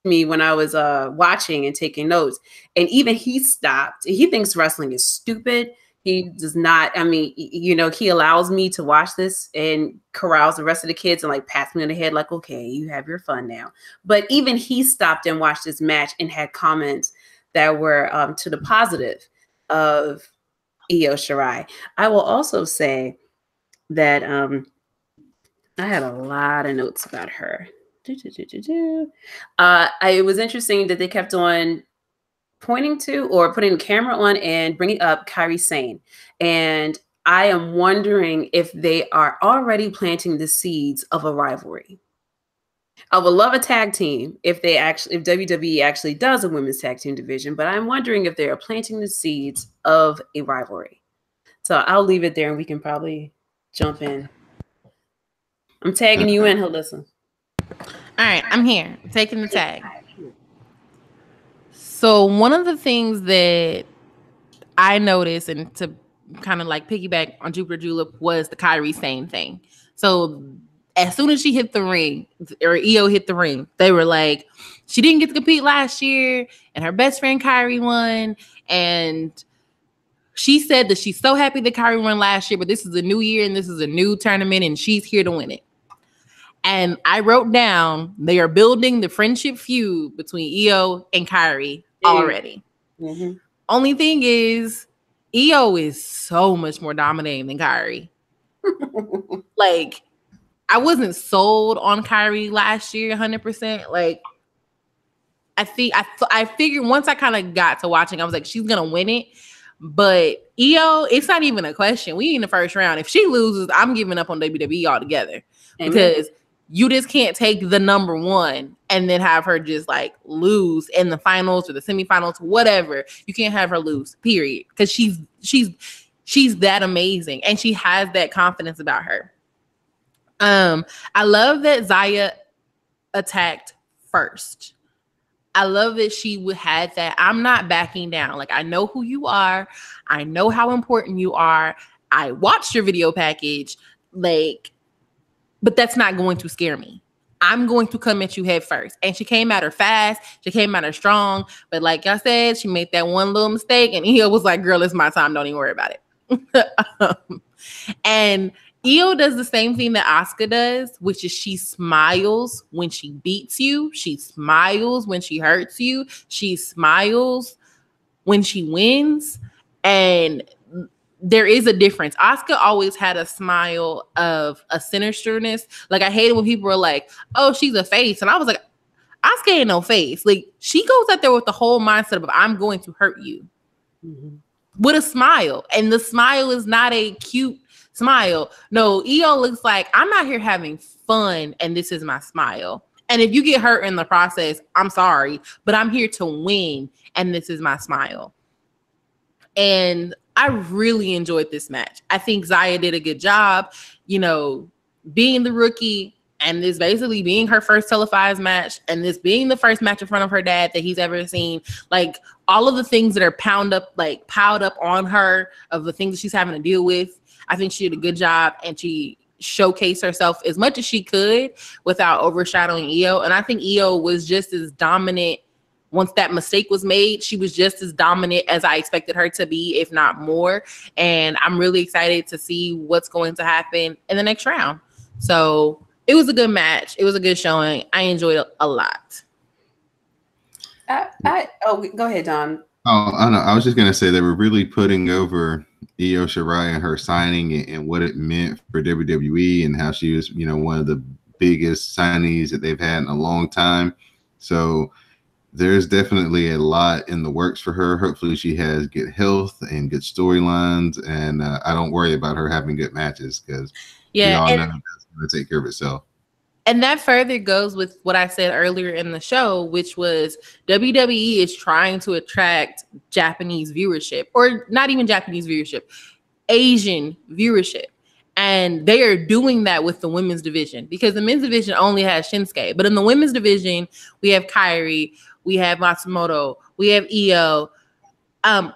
me when I was watching and taking notes, and even he stopped. He thinks wrestling is stupid. He does not, I mean, you know, he allows me to watch this and corrals the rest of the kids and like pats me on the head like, okay, you have your fun now. But even he stopped and watched this match and had comments that were to the positive of Io Shirai. I will also say that I had a lot of notes about her. It was interesting that they kept on pointing to or putting the camera on and bringing up Kairi Sane. And I am wondering if they are already planting the seeds of a rivalry. I would love a tag team if WWE actually does a women's tag team division, but I'm wondering if they are planting the seeds of a rivalry. So I'll leave it there and we can probably jump in. I'm tagging you in, Halissa. All right, I'm here. I'm taking the tag. So one of the things that I noticed, and to kind of like piggyback on Jupiter Julep, was the Kairi Sane thing. So as soon as she hit the ring, or Io hit the ring, they were like, she didn't get to compete last year, and her best friend Kairi won. And she said that she's so happy that Kairi won last year, but this is a new year and this is a new tournament, and she's here to win it. And I wrote down they are building the friendship feud between Io and Kairi already. Mm-hmm. Only thing is, Io is so much more dominating than Kairi. Like, I wasn't sold on Kairi last year 100%. Like, I figured once I kind of got to watching, I was like, she's gonna win it. But Io, it's not even a question. We in the first round. If she loses, I'm giving up on WWE altogether. Amen. Because you just can't take the number one and then have her just like lose in the finals or the semifinals, whatever. You can't have her lose, period. Because she's that amazing and she has that confidence about her. I love that Xia attacked first. I love that she had that. I'm not backing down. Like, I know who you are. I know how important you are. I watched your video package. Like, but that's not going to scare me. I'm going to come at you head first. And she came at her fast. She came at her strong. But like I said, she made that one little mistake. And Io was like, girl, it's my time. Don't even worry about it. And Io does the same thing that Asuka does, which is she smiles when she beats you. She smiles when she hurts you. She smiles when she wins. And there is a difference. Asuka always had a smile of a sinisterness. Like, I hated when people were like, oh, she's a face. And I was like, Asuka ain't no face. Like, she goes out there with the whole mindset of, I'm going to hurt you. Mm-hmm. With a smile. And the smile is not a cute smile. No, Io looks like, I'm out here having fun and this is my smile. And if you get hurt in the process, I'm sorry, but I'm here to win and this is my smile. And I really enjoyed this match. I think Xia did a good job, you know, being the rookie and this basically being her first televised match and this being the first match in front of her dad that he's ever seen. Like, all of the things that are piled up on her of the things that she's having to deal with. I think she did a good job and she showcased herself as much as she could without overshadowing Io. And I think Io was just as dominant. Once that mistake was made, she was just as dominant as I expected her to be, if not more. And I'm really excited to see what's going to happen in the next round. So it was a good match. It was a good showing. I enjoyed it a lot. Go ahead, Don. Oh, I know. I was just gonna say they were really putting over Io Shirai and her signing and what it meant for WWE and how she was, you know, one of the biggest signees that they've had in a long time. So there's definitely a lot in the works for her. Hopefully she has good health and good storylines, and I don't worry about her having good matches because we all know that's going to take care of itself. And that further goes with what I said earlier in the show, which was WWE is trying to attract Japanese viewership, or not even Japanese viewership, Asian viewership. And they are doing that with the women's division because the men's division only has Shinsuke. But in the women's division, we have Kairi, we have Matsumoto, we have Io.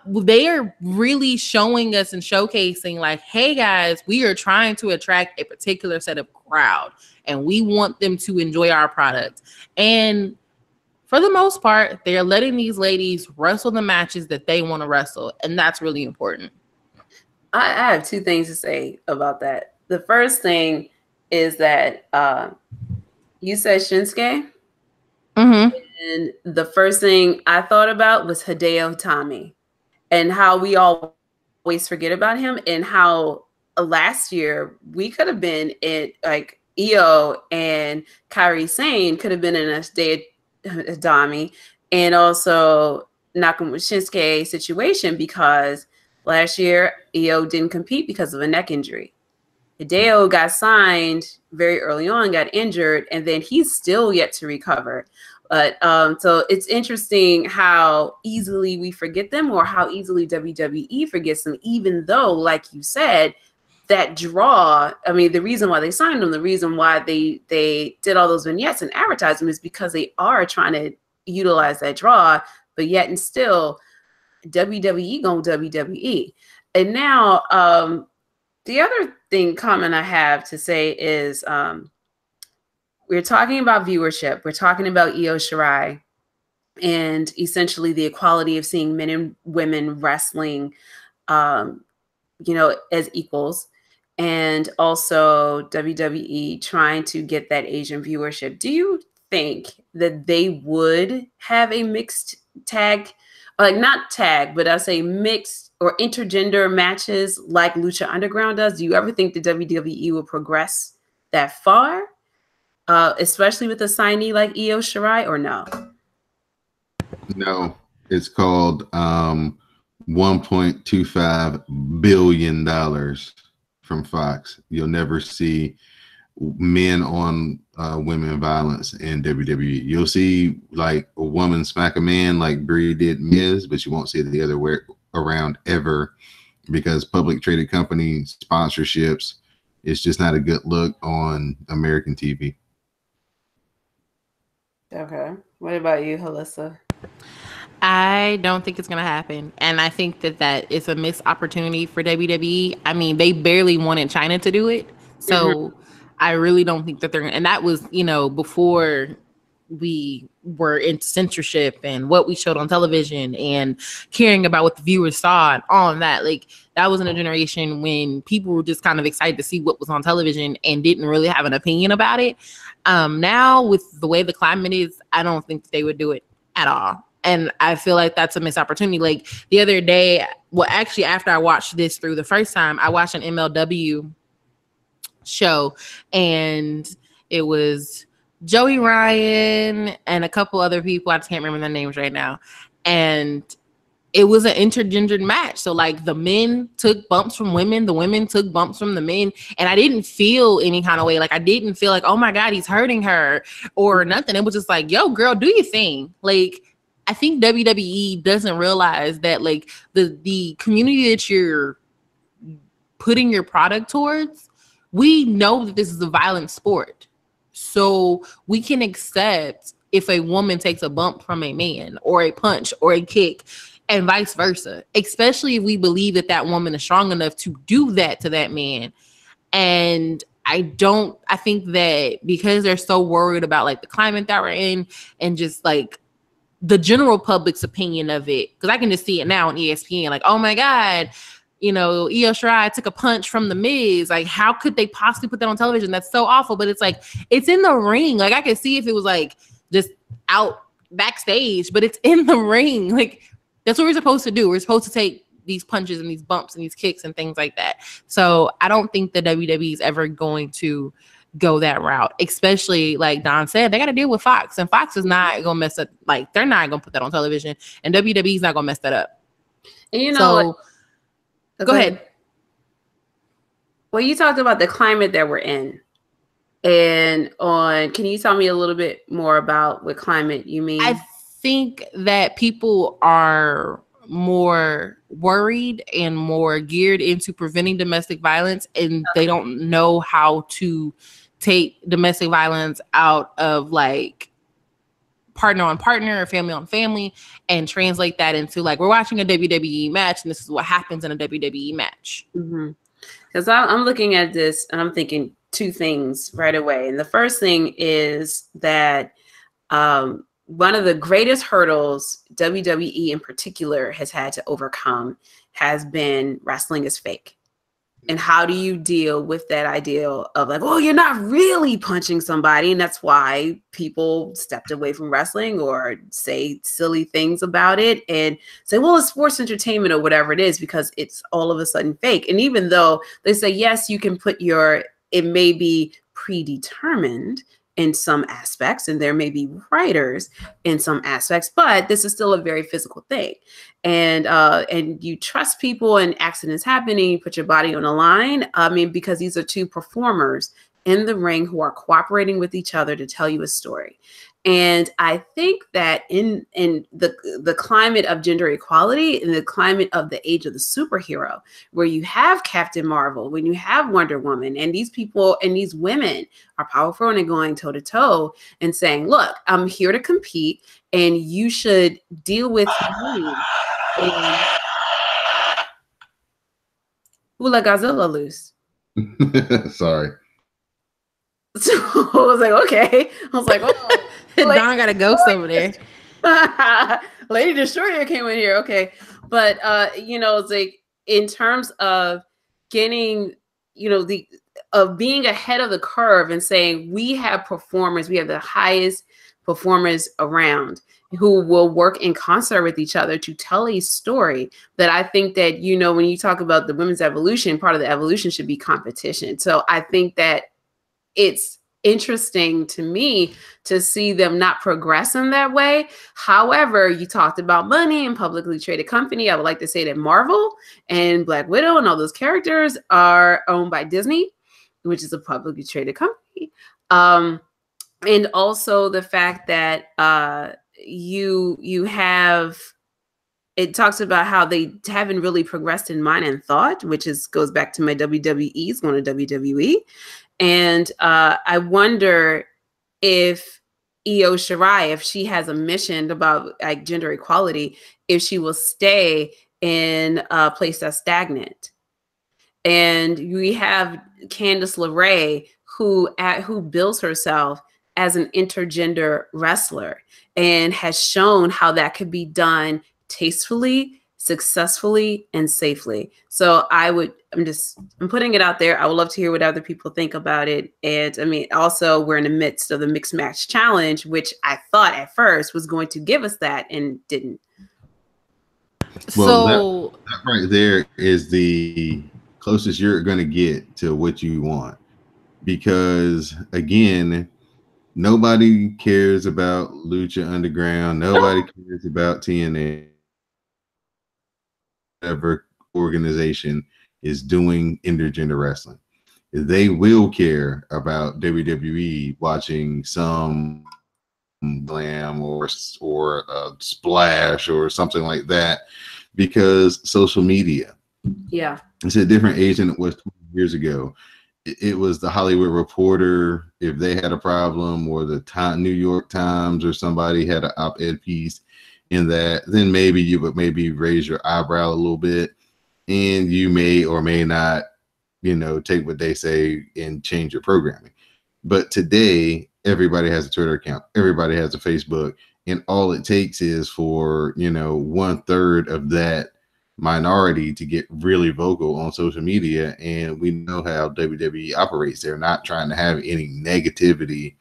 They are really showing us and showcasing like, hey guys, we are trying to attract a particular set of crowd and we want them to enjoy our product. And for the most part, they're letting these ladies wrestle the matches that they want to wrestle. And that's really important. I have two things to say about that. The first thing is that you said Shinsuke. Mm-hmm. And the first thing I thought about was Hideo Itami and how we always forget about him, and how last year we could have been in, like, Io and Kairi Sane could have been in a Hideo Itami and also Nakamura Shinsuke situation, because last year Io didn't compete because of a neck injury. Hideo got signed very early on, got injured, and then he's still yet to recover. But so it's interesting how easily we forget them, or how easily WWE forgets them, even though, like you said, that draw, I mean, the reason why they signed them, the reason why they did all those vignettes and advertised them is because they are trying to utilize that draw, but yet and still WWE going WWE. And now the other comment I have to say is we're talking about viewership. We're talking about Io Shirai and essentially the equality of seeing men and women wrestling, you know, as equals, and also WWE trying to get that Asian viewership. Do you think that they would have a mixed tag, like not tag, but I say mixed or intergender matches like Lucha Underground does? Do you ever think the WWE will progress that far, especially with a signee like Io Shirai, or no? No, it's called $1.25 billion from Fox. You'll never see men on women violence in WWE. You'll see like a woman smack a man like Brie did Miz, but you won't see it the other way around ever, because public traded company sponsorships, it's just not a good look on American TV. Okay. What about you, Halissa? I don't think it's going to happen. And I think that is a missed opportunity for WWE. I mean, they barely wanted China to do it. So I really don't think that they're going to. And that was, you know, before we were in censorship and what we showed on television and caring about what the viewers saw and all of that. Like, that was in a generation when people were just kind of excited to see what was on television and didn't really have an opinion about it. Now, with the way the climate is, I don't think they would do it at all. And I feel like that's a missed opportunity. Like the other day, well, actually, after I watched this through the first time, I watched an MLW show, and it was Joey Ryan and a couple other people. I just can't remember their names right now. And it was an intergendered match. So like the men took bumps from women, the women took bumps from the men. And I didn't feel any kind of way. Like I didn't feel like, oh my God, he's hurting her or nothing. It was just like, yo, girl, do your thing. Like, I think WWE doesn't realize that like the community that you're putting your product towards, we know that this is a violent sport. So we can accept if a woman takes a bump from a man or a punch or a kick and vice versa, especially if we believe that that woman is strong enough to do that to that man. And I think that because they're so worried about like the climate that we're in and just like the general public's opinion of it, because I can just see it now on ESPN, like, oh my God, you know, Io Shirai took a punch from the Miz. Like, how could they possibly put that on television? That's so awful. But it's like, it's in the ring. Like, I could see if it was like just out backstage, but it's in the ring. Like, that's what we're supposed to do. We're supposed to take these punches and these bumps and these kicks and things like that. So I don't think the WWE is ever going to go that route, especially like Don said, they got to deal with Fox, and Fox is not going to mess up. Like, they're not going to put that on television, and WWE's not going to mess that up. And you know, so, go ahead. Well, you talked about the climate that we're in, and can you tell me a little bit more about what climate you mean? I think that people are more worried and more geared into preventing domestic violence, and they don't know how to take domestic violence out of like partner on partner or family on family and translate that into like, we're watching a WWE match and this is what happens in a WWE match. Because I'm looking at this and I'm thinking two things right away. And the first thing is that one of the greatest hurdles WWE in particular has had to overcome has been wrestling is fake. And how do you deal with that idea of like, oh, you're not really punching somebody, and that's why people stepped away from wrestling or say silly things about it and say, well, it's sports entertainment or whatever it is, because it's all of a sudden fake. And even though they say, yes, you can put it may be predetermined in some aspects, and there may be writers in some aspects, but this is still a very physical thing. And you trust people, and accidents happen, and you put your body on the line. I mean, because these are two performers in the ring who are cooperating with each other to tell you a story. And I think that in the climate of gender equality, in the climate of the age of the superhero, where you have Captain Marvel, when you have Wonder Woman, and these people and these women are powerful and going toe to toe and saying, look, I'm here to compete, and you should deal with me. And who let Godzilla loose? Sorry. So I was like, okay. I was like, oh. Don got a ghost over there. Lady Destroyer came in here. Okay. But, it's like in terms of getting, of being ahead of the curve and saying we have performers, we have the highest performers around who will work in concert with each other to tell a story, that I think that, when you talk about the women's evolution, part of the evolution should be competition. So I think that it's interesting to me to see them not progress in that way. However, you talked about money and publicly traded company. I would like to say that Marvel and Black Widow and all those characters are owned by Disney, which is a publicly traded company. And also the fact that you have, it talks about how they haven't really progressed in mind and thought, which goes back to my WWE's going to WWE. And I wonder if Io Shirai, if she has a mission about like gender equality, if she will stay in a place that's stagnant. And we have Candice LeRae, who bills herself as an intergender wrestler and has shown how that could be done tastefully, successfully, and safely. So I'm putting it out there. I would love to hear what other people think about it. And I mean, also we're in the midst of the mixed match challenge, which I thought at first was going to give us that and didn't. Well, so that right there is the closest you're going to get to what you want, because again, nobody cares about Lucha Underground. Nobody cares about TNA. Whatever organization is doing intergender wrestling, they will care about WWE watching some Glam or Splash or something like that, because social media. Yeah, it's a different age than it was 20 years ago. It was the Hollywood Reporter, if they had a problem, or the New York Times or somebody had an op-ed piece in that, then maybe you would raise your eyebrow a little bit, and you may or may not, take what they say and change your programming. But today, everybody has a Twitter account, everybody has a Facebook, and all it takes is for, 1/3 of that minority to get really vocal on social media. And we know how WWE operates. They're not trying to have any negativity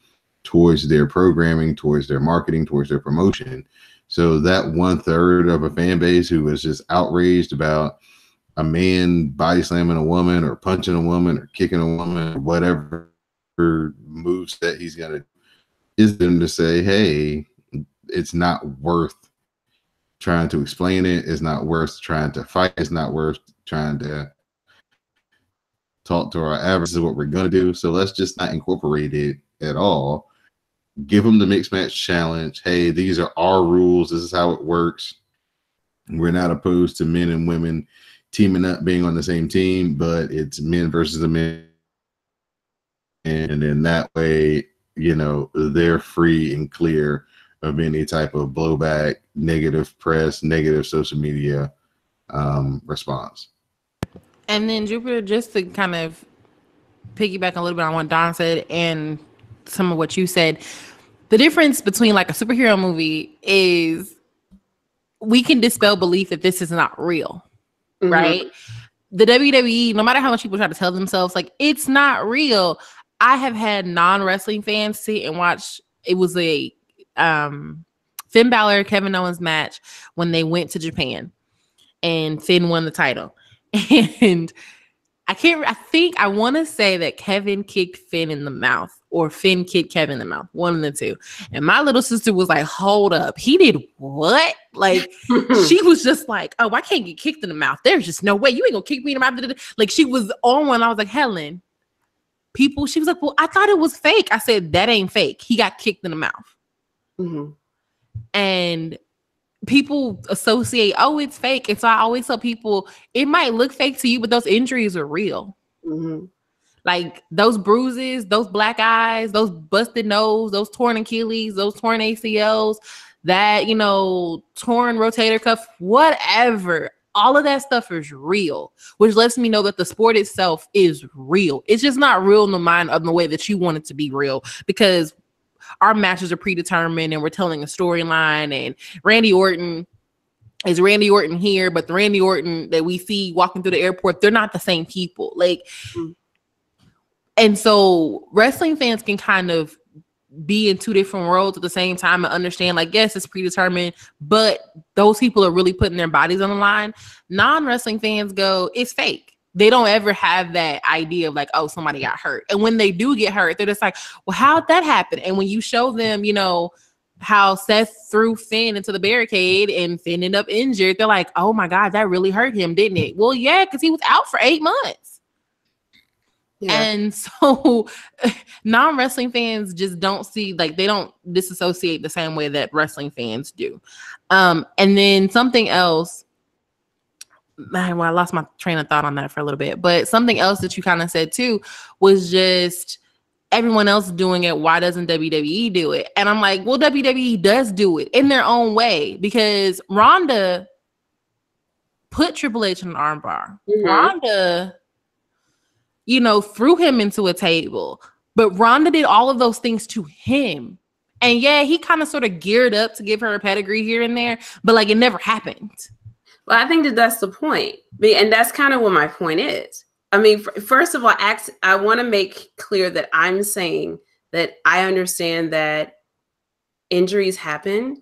towards their programming, towards their marketing, towards their promotion. So that 1/3 of a fan base who was just outraged about a man body slamming a woman or punching a woman or kicking a woman or whatever moves that he's going to, is them to say, hey, it's not worth trying to explain it. It's not worth trying to fight. It's not worth trying to talk to our average. This is what we're going to do. So let's just not incorporate it at all. Give them the mixed match challenge. Hey, these are our rules. This is how it works. We're not opposed to men and women teaming up, being on the same team, but it's men versus the men. And in that way, they're free and clear of any type of blowback, negative press, negative social media response. And then Jupiter, just to kind of piggyback a little bit on what Don said and some of what you said, the difference between like a superhero movie is we can dispel belief that this is not real, right? the WWE, no matter how much people try to tell themselves, like, it's not real. I have had non-wrestling fans sit and watch. It was a Finn Balor, Kevin Owens match when they went to Japan and Finn won the title. And I want to say that Kevin kicked Finn in the mouth or Finn kicked Kevin in the mouth, one of the two. And my little sister was like, hold up. He did what? Like, she was just like, oh, I can't get kicked in the mouth. There's just no way. You ain't gonna kick me in the mouth. Like, she was on one. I was like, Helen, she was like, well, I thought it was fake. I said, that ain't fake. He got kicked in the mouth. Mm-hmm. And people associate, oh, it's fake. And so I always tell people, it might look fake to you, but those injuries are real. Mm-hmm. Like those bruises, those black eyes, those busted nose, those torn Achilles, those torn ACLs, that, torn rotator cuff, whatever. All of that stuff is real, which lets me know that the sport itself is real. It's just not real in the way that you want it to be real, because our matches are predetermined and we're telling a storyline, and Randy Orton is Randy Orton here, but the Randy Orton that we see walking through the airport, they're not the same people. Like, and so wrestling fans can kind of be in two different worlds at the same time and understand, like, yes, it's predetermined, but those people are really putting their bodies on the line. Non-wrestling fans go, it's fake. They don't ever have that idea of like, oh, somebody got hurt. And when they do get hurt, they're just like, well, how'd that happen? And when you show them, how Seth threw Finn into the barricade and Finn ended up injured, they're like, oh my God, that really hurt him, didn't it? Well, yeah, because he was out for 8 months. Yeah. And so non-wrestling fans just don't see, like, they don't disassociate the same way that wrestling fans do. And then something else, well, I lost my train of thought on that for a little bit, but something else that you kind of said too was just everyone else doing it. Why doesn't WWE do it? And I'm like, well, WWE does do it in their own way, because Ronda put Triple H in an armbar. Mm-hmm. Ronda, threw him into a table, but Ronda did all of those things to him. And yeah, he kind of sort of geared up to give her a pedigree here and there, but like it never happened. Well, I think that's the point. And that's kind of what my point is. I mean, first of all, I want to make clear that I'm saying that I understand that injuries happen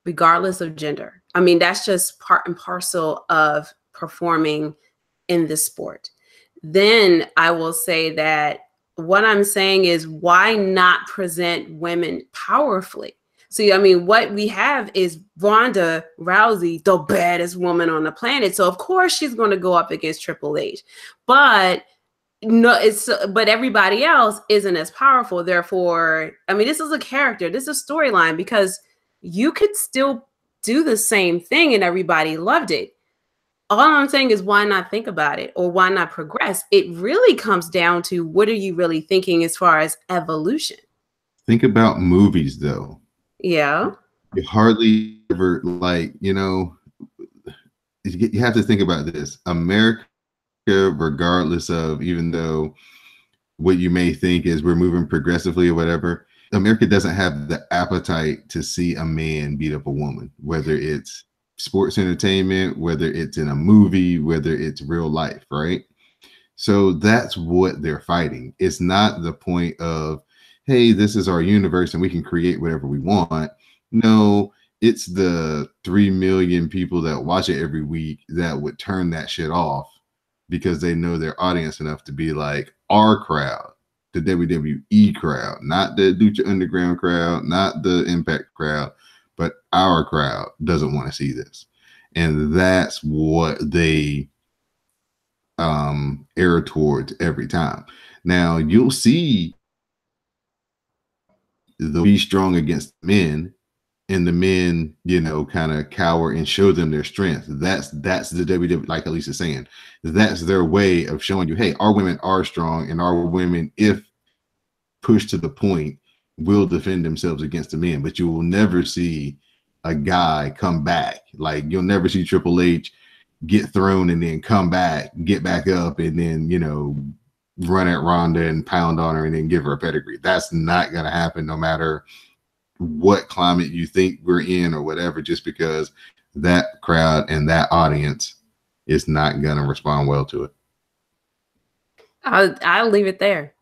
regardless of gender. I mean, that's just part and parcel of performing in this sport. Then I will say that what I'm saying is, why not present women powerfully? See, I mean, what we have is Ronda Rousey, the baddest woman on the planet. So of course she's going to go up against Triple H, but but everybody else isn't as powerful. Therefore, I mean, this is a character, this is a storyline, because you could still do the same thing and everybody loved it. All I'm saying is, why not think about it, or why not progress? It really comes down to, what are you really thinking as far as evolution? Think about movies, though. Yeah. You hardly ever, like, you have to think about this. America, regardless of, even though what you may think is we're moving progressively or whatever, America doesn't have the appetite to see a man beat up a woman, whether it's sports entertainment, whether it's in a movie, whether it's real life, right? So that's what they're fighting. It's not the point of, hey, this is our universe and we can create whatever we want. No, it's the 3 million people that watch it every week that would turn that shit off because they know their audience enough to be like, our crowd, the WWE crowd, not the Lucha Underground crowd, not the Impact crowd, but our crowd doesn't want to see this. And that's what they err towards every time. Now, you'll see the be strong against men, and the men, kind of cower and show them their strength. That's the WWE, like Alicia is saying. That's their way of showing you, hey, our women are strong, and our women, if pushed to the point, will defend themselves against the men. But you will never see a guy come back. Like, you'll never see Triple H get thrown and then come back, get back up, and then, run at Ronda and pound on her and then give her a pedigree. That's not going to happen, no matter what climate you think we're in or whatever, just because that crowd and that audience is not going to respond well to it. I'll leave it there.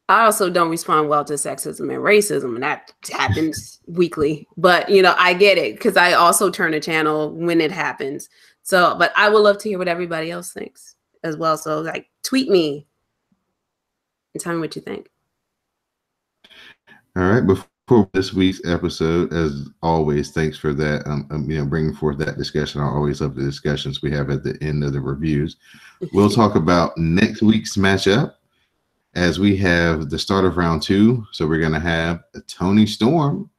I also don't respond well to sexism and racism, and that happens weekly. But I get it because I also turn a channel when it happens. So, but I would love to hear what everybody else thinks as well. So, like, tweet me and tell me what you think. All right. Before this week's episode, as always, thanks for that. Bringing forth that discussion. I always love the discussions we have at the end of the reviews. We'll talk about next week's matchup as we have the start of round 2. So we're going to have Toni Storm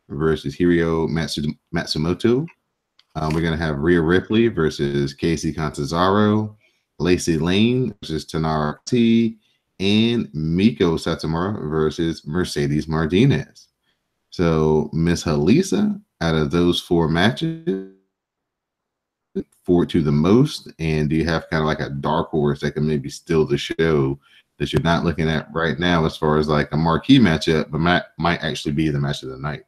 versus Hiro Matsumoto. We're going to have Rhea Ripley versus Kacy Catanzaro, Lacey Lane versus Tanara T, and Miko Satomura versus Mercedes Martinez. So, Miss Halisa, out of those 4 matches, forward to the most, and do you have kind of like a dark horse that can maybe steal the show that you're not looking at right now as far as like a marquee matchup, but might actually be the match of the night?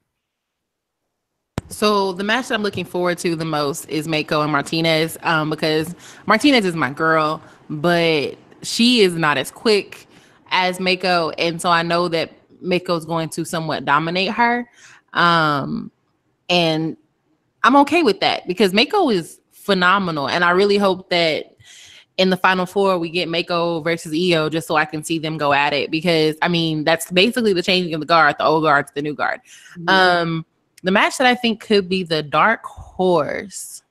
So the match that I'm looking forward to the most is Mako and Martinez, because Martinez is my girl, but she is not as quick as Mako, and so I know that Mako is going to somewhat dominate her, and I'm okay with that because Mako is phenomenal, and I really hope that in the final 4 we get Mako versus Io just so I can see them go at it, because I mean that's basically the changing of the guard, the old guard to the new guard. Mm-hmm. The match that I think could be the dark horse,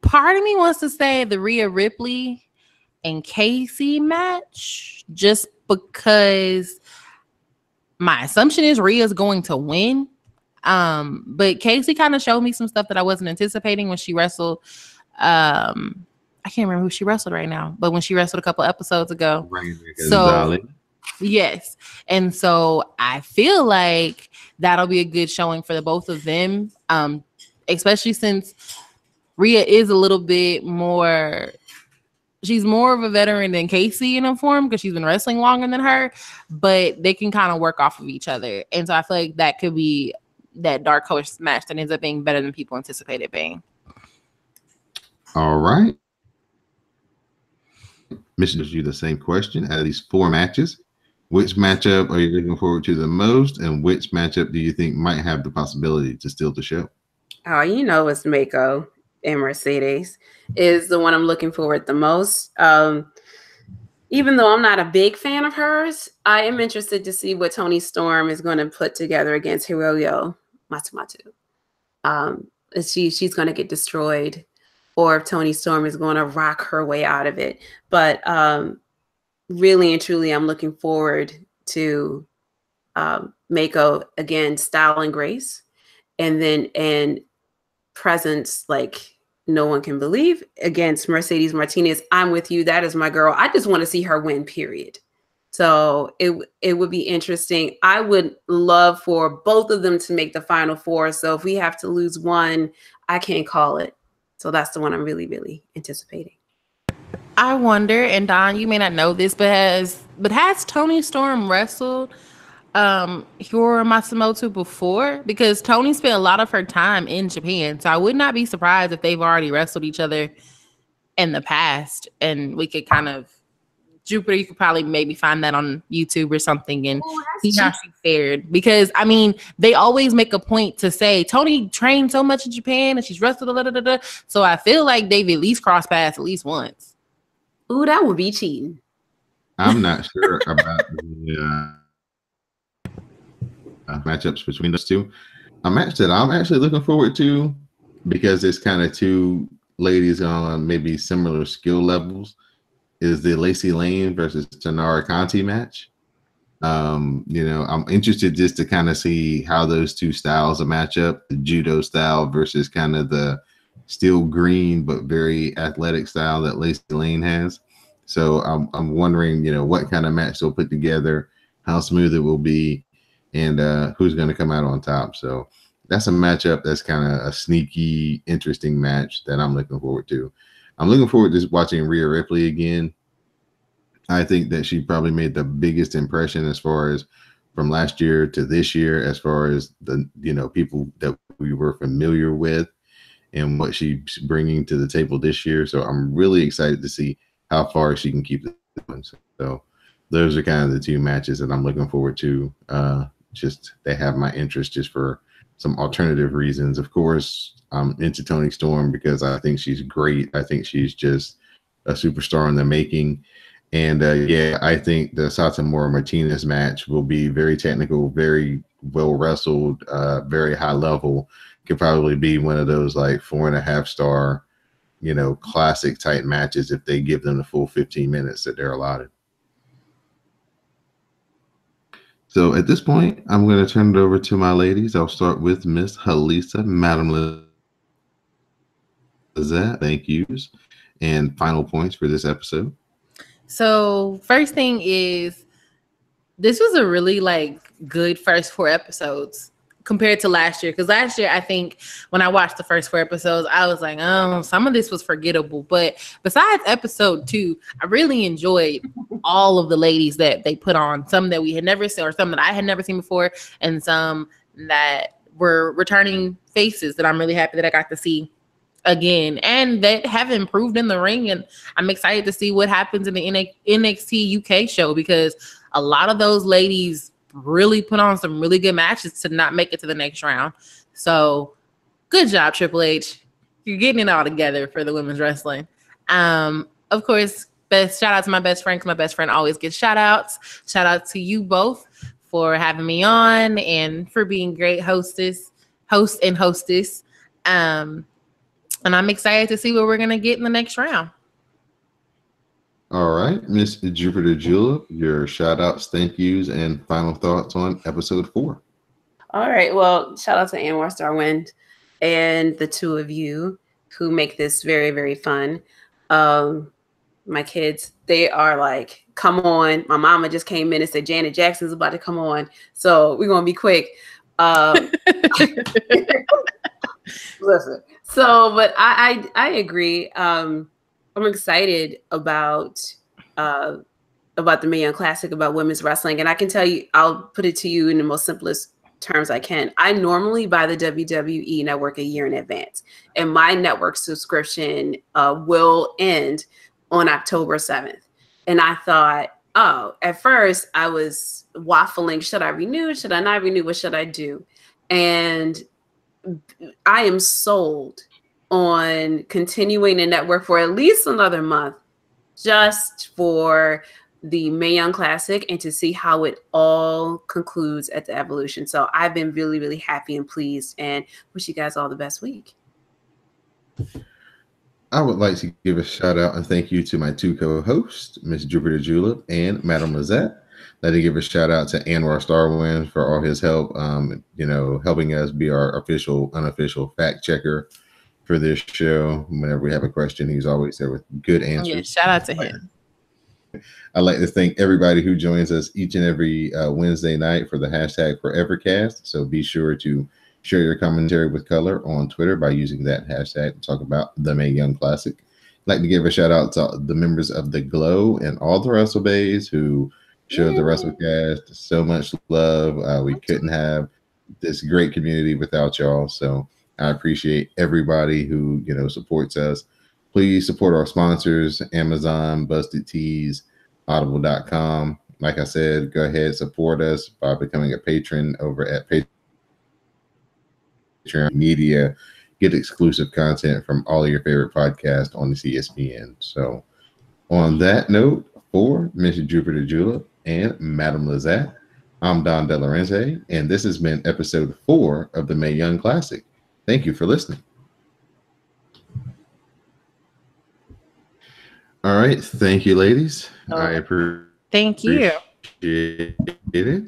part of me wants to say the Rhea Ripley and Kacy match, just because my assumption is Rhea's going to win. But Kacy kind of showed me some stuff that I wasn't anticipating when she wrestled. I can't remember who she wrestled right now, but when she wrestled a couple episodes ago. Yes. And so I feel like that'll be a good showing for the both of them, especially since Rhea is a little bit more, she's more of a veteran than Kacy in a form because she's been wrestling longer than her, but they can kind of work off of each other. And so I feel like that could be that dark horse match that ends up being better than people anticipated being. All right. Mission is you the same question. Out of these 4 matches, which matchup are you looking forward to the most, and which matchup do you think might have the possibility to steal the show? Oh, it's Mako and Mercedes is the one I'm looking forward the most. Even though I'm not a big fan of hers, I am interested to see what Toni Storm is going to put together against Hiroyo Matsumoto. She's going to get destroyed, or if Toni Storm is going to rock her way out of it. But really and truly, I'm looking forward to Mako again, style and grace, and presence like no one can believe against Mercedes Martinez. I'm with you. That is my girl. I just want to see her win, period. So it would be interesting. I would love for both of them to make the final 4. So if we have to lose one, I can't call it. So that's the one I'm really, really anticipating. I wonder, and Don, you may not know this, but has Toni Storm wrestled Hiro Matsumoto before? Because Toni spent a lot of her time in Japan, so I would not be surprised if they've already wrestled each other in the past, and we could kind of, Jupiter, you could probably maybe find that on YouTube or something and see how she fared. Because I mean, they always make a point to say Toni trained so much in Japan and she's wrestled. So I feel like they've at least crossed paths at least once. Ooh, that would be cheating. I'm not sure about the matchups between those two. A match that I'm actually looking forward to, because it's kind of 2 ladies on maybe similar skill levels, is the Lacey Lane versus Tanara Conti match. I'm interested just to kind of see how those 2 styles of match up, the judo style versus kind of the still green but very athletic style that Lacey Lane has. So I'm wondering, what kind of match they'll put together, how smooth it will be, and who's going to come out on top. So that's a matchup that's kind of a sneaky, interesting match that I'm looking forward to. I'm looking forward to watching Rhea Ripley again. I think that she probably made the biggest impression as far as from last year to this year, as far as the people that we were familiar with and what she's bringing to the table this year. So I'm really excited to see how far she can keep it going. So those are kind of the two matches that I'm looking forward to. Just they have my interest just for some alternative reasons. Of course, I'm into Toni Storm because I think she's great. I think she's just a superstar in the making. And yeah, I think the Satomura Martinez match will be very technical, very well wrestled, very high level. Could probably be one of those like 4.5 star, classic type matches if they give them the full 15 minutes that they're allotted. So at this point, I'm going to turn it over to my ladies. I'll start with Miss Halisa, Madam Lizette. Thank yous and final points for this episode. So first thing is, this was a really good first 4 episodes compared to last year. Because last year, I think when I watched the first 4 episodes, I was like, oh, some of this was forgettable. But besides episode 2, I really enjoyed all of the ladies that they put on. Some that we had never seen, or some that I had never seen before, and some that were returning faces that I'm really happy that I got to see again, and that have improved in the ring. And I'm excited to see what happens in the NXT UK show, because a lot of those ladies really put on some really good matches to not make it to the next round. So good job, Triple H. You're getting it all together for the women's wrestling. Of course, shout out to my best friend, because my best friend always gets shout outs. Shout out to you both for having me on and for being great host and hostess. And I'm excited to see what we're going to get in the next round. All right, Miss Jupiter Julep, your shout outs, thank yous, and final thoughts on episode 4. All right. Well, shout out to Anwar Starwind and the two of you who make this very, very fun. My kids, they are like, come on. My mama just came in and said Janet Jackson's about to come on. So we're going to be quick. Listen. So, but I agree. I'm excited about the Mae Young Classic, about women's wrestling. And I can tell you, I'll put it to you in the most simplest terms I can. I normally buy the WWE Network a year in advance, and my network subscription will end on October 7th. And I thought, at first I was waffling. Should I renew? Should I not renew? What should I do? And I am sold on continuing the network for at least another month, just for the Mae Young Classic and to see how it all concludes at the Evolution. So I've been really, really happy and pleased, and wish you guys all the best week. I would like to give a shout out and thank you to my 2 co-hosts, Miss Jupiter Julep and Madam Lizette. I'd like to give a shout out to Anwar Starwind for all his help, helping us be our unofficial fact checker for this show. Whenever we have a question, he's always there with good answers. Yeah, shout out to him. I'd like to thank everybody who joins us each and every Wednesday night for the hashtag Forevercast. So be sure to share your commentary with color on Twitter by using that hashtag to talk about the Mae Young Classic. I'd like to give a shout out to the members of the Glow and all the Wrestle Bays who showed the WrestleCast so much love. We couldn't have this great community without y'all. So I appreciate everybody who supports us. Please support our sponsors: Amazon, Busted Tees, Audible.com. Like I said, go ahead, support us by becoming a patron over at Patreon Media. Get exclusive content from all of your favorite podcasts on the CSPN. So on that note, for Mr. Jupiter Julep and Madam Lizette, I'm Don DeLorenzo, and this has been episode 4 of the Mae Young Classic. Thank you for listening. All right. Thank you, ladies. I appreciate Thank you. it.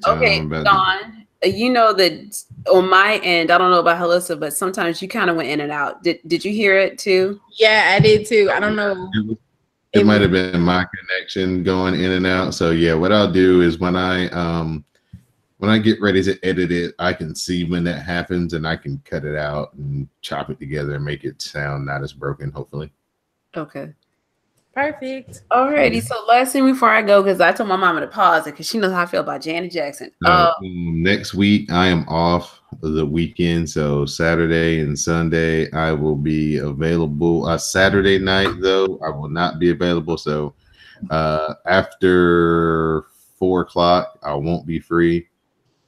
Okay, Dawn, you know that on my end, I don't know about Halisa, but sometimes you kind of went in and out. Did you hear it too? Yeah, I did too. I don't know. It might have been my connection going in and out. So yeah, what I'll do is when I get ready to edit it, I can see when that happens and I can cut it out and chop it together and make it sound not as broken, hopefully. Okay. Perfect. Alrighty, so last thing before I go, because I told my mama to pause it because she knows how I feel about Janet Jackson. Next week I am off the weekend, so Saturday and Sunday I will be available. Saturday night though I will not be available. So after 4:00 I won't be free,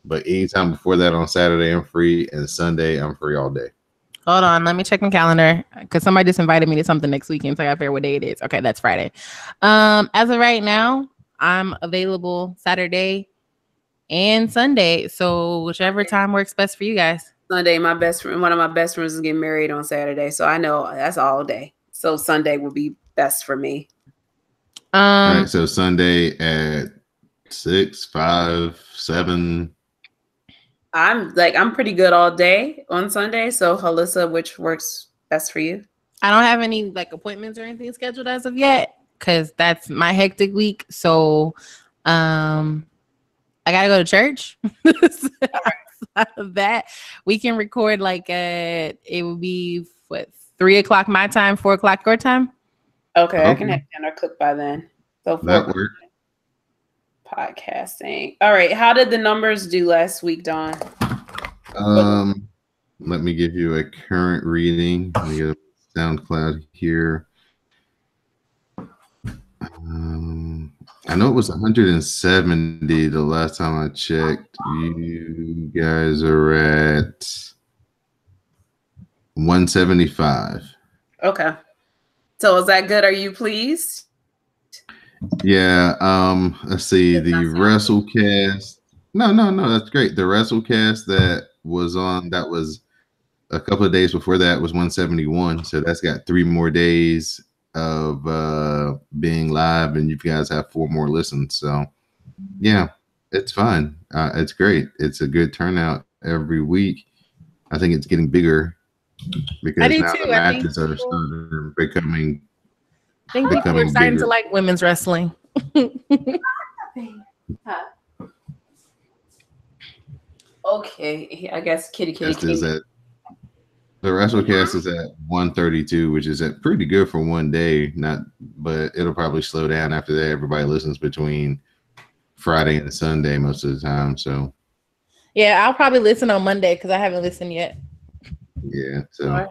but anytime before that on Saturday I'm free, and Sunday I'm free all day. Hold on, let me check my calendar because somebody just invited me to something next weekend, so I gotta figure out what day it is. Okay, that's Friday. As of right now, I'm available Saturday and Sunday, so whichever time works best for you guys. Sunday, one of my best friends is getting married on Saturday, so I know that's all day. So Sunday will be best for me. All right, so Sunday at 6, 5, 7. I'm pretty good all day on Sunday. So Alyssa, which works best for you? I don't have any like appointments or anything scheduled as of yet because that's my hectic week. So I gotta go to church. Outside of that, we can record like it would be 3:00 my time, 4:00 your time. Okay, I can have dinner cooked by then. So that works. Podcasting. All right. How did the numbers do last week, Dawn? Let me give you a current reading. Let me get a SoundCloud here. I know it was 170 the last time I checked. You guys are at 175. Okay. So is that good? Are you pleased? Yeah. Let's see. The WrestleCast. No. That's great. The WrestleCast that was a couple of days before that was 171. So that's got 3 more days of being live, and you guys have 4 more listens. So yeah, it's fine. It's great. It's a good turnout every week. I think it's getting bigger because now the matches are becoming. I think people are starting to like women's wrestling. Okay, I guess kitty. The WrestleCast is at 132, which is pretty good for one day. But it'll probably slow down after that. Everybody listens between Friday and Sunday most of the time. So yeah, I'll probably listen on Monday because I haven't listened yet. Yeah. So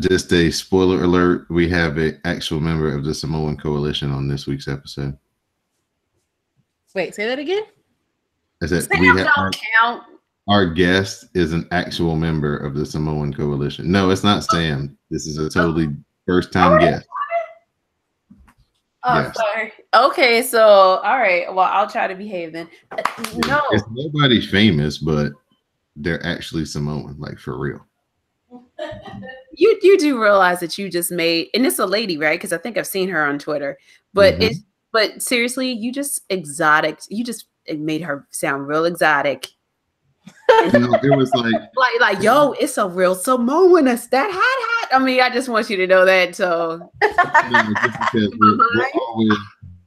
just a spoiler alert: we have an actual member of the Samoan Coalition on this week's episode. Wait, say that again. Our guest is an actual member of the Samoan Coalition. No, it's not Sam. This is a totally first-time guest. Oh, yes. Sorry. Okay, so all right. Well, I'll try to behave then. No, it's nobody famous, but they're actually Samoan, like for real. You do realize that you just made, and it's a lady, right? Because I think I've seen her on Twitter. But but seriously, you just made her sound real exotic. It was like yo, it's a real Samoan. It's that hot. I mean, I just want you to know that. So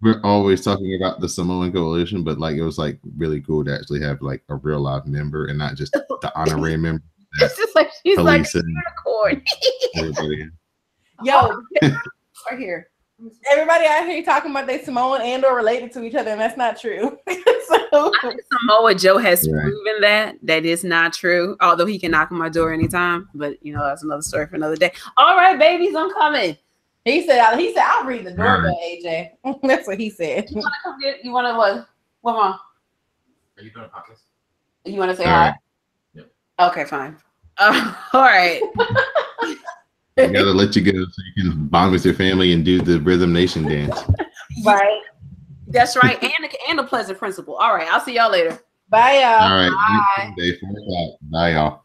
we're always talking about the Samoan Coalition, but like it was like really cool to actually have like a real live member and not just the honorary member. It's just like she's like a unicorn. Yo, right here. Everybody out here talking about they Samoan and or related to each other, and that's not true. So Samoa Joe has proven that is not true. Although he can knock on my door anytime, but that's another story for another day. All right, babies, I'm coming. He said I'll read the doorbell, AJ. That's what he said. You want to come get? You want to what? What, Mom? Are you doing a podcast? You want to say hi? Yep. Okay, fine. All right. I gotta let you go so you can bond with your family and do the Rhythm Nation dance. Right. That's right. And a pleasant principle. All right. I'll see y'all later. Bye, y'all. All right. Bye. 4 o'clock. Bye, y'all.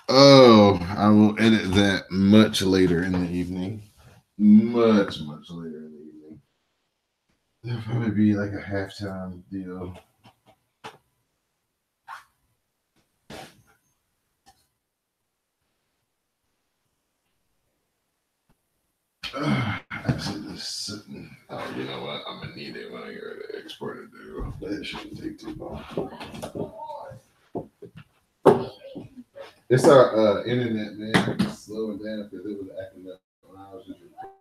Oh, I will edit that much later in the evening. Much later in the evening. There'll probably be like a halftime deal. Actually, this sitting. Oh, you know what? I'm gonna need it when I go to export it to. That shouldn't take too long. It's our internet, man. It's slowing down because it was acting up when I was just recording.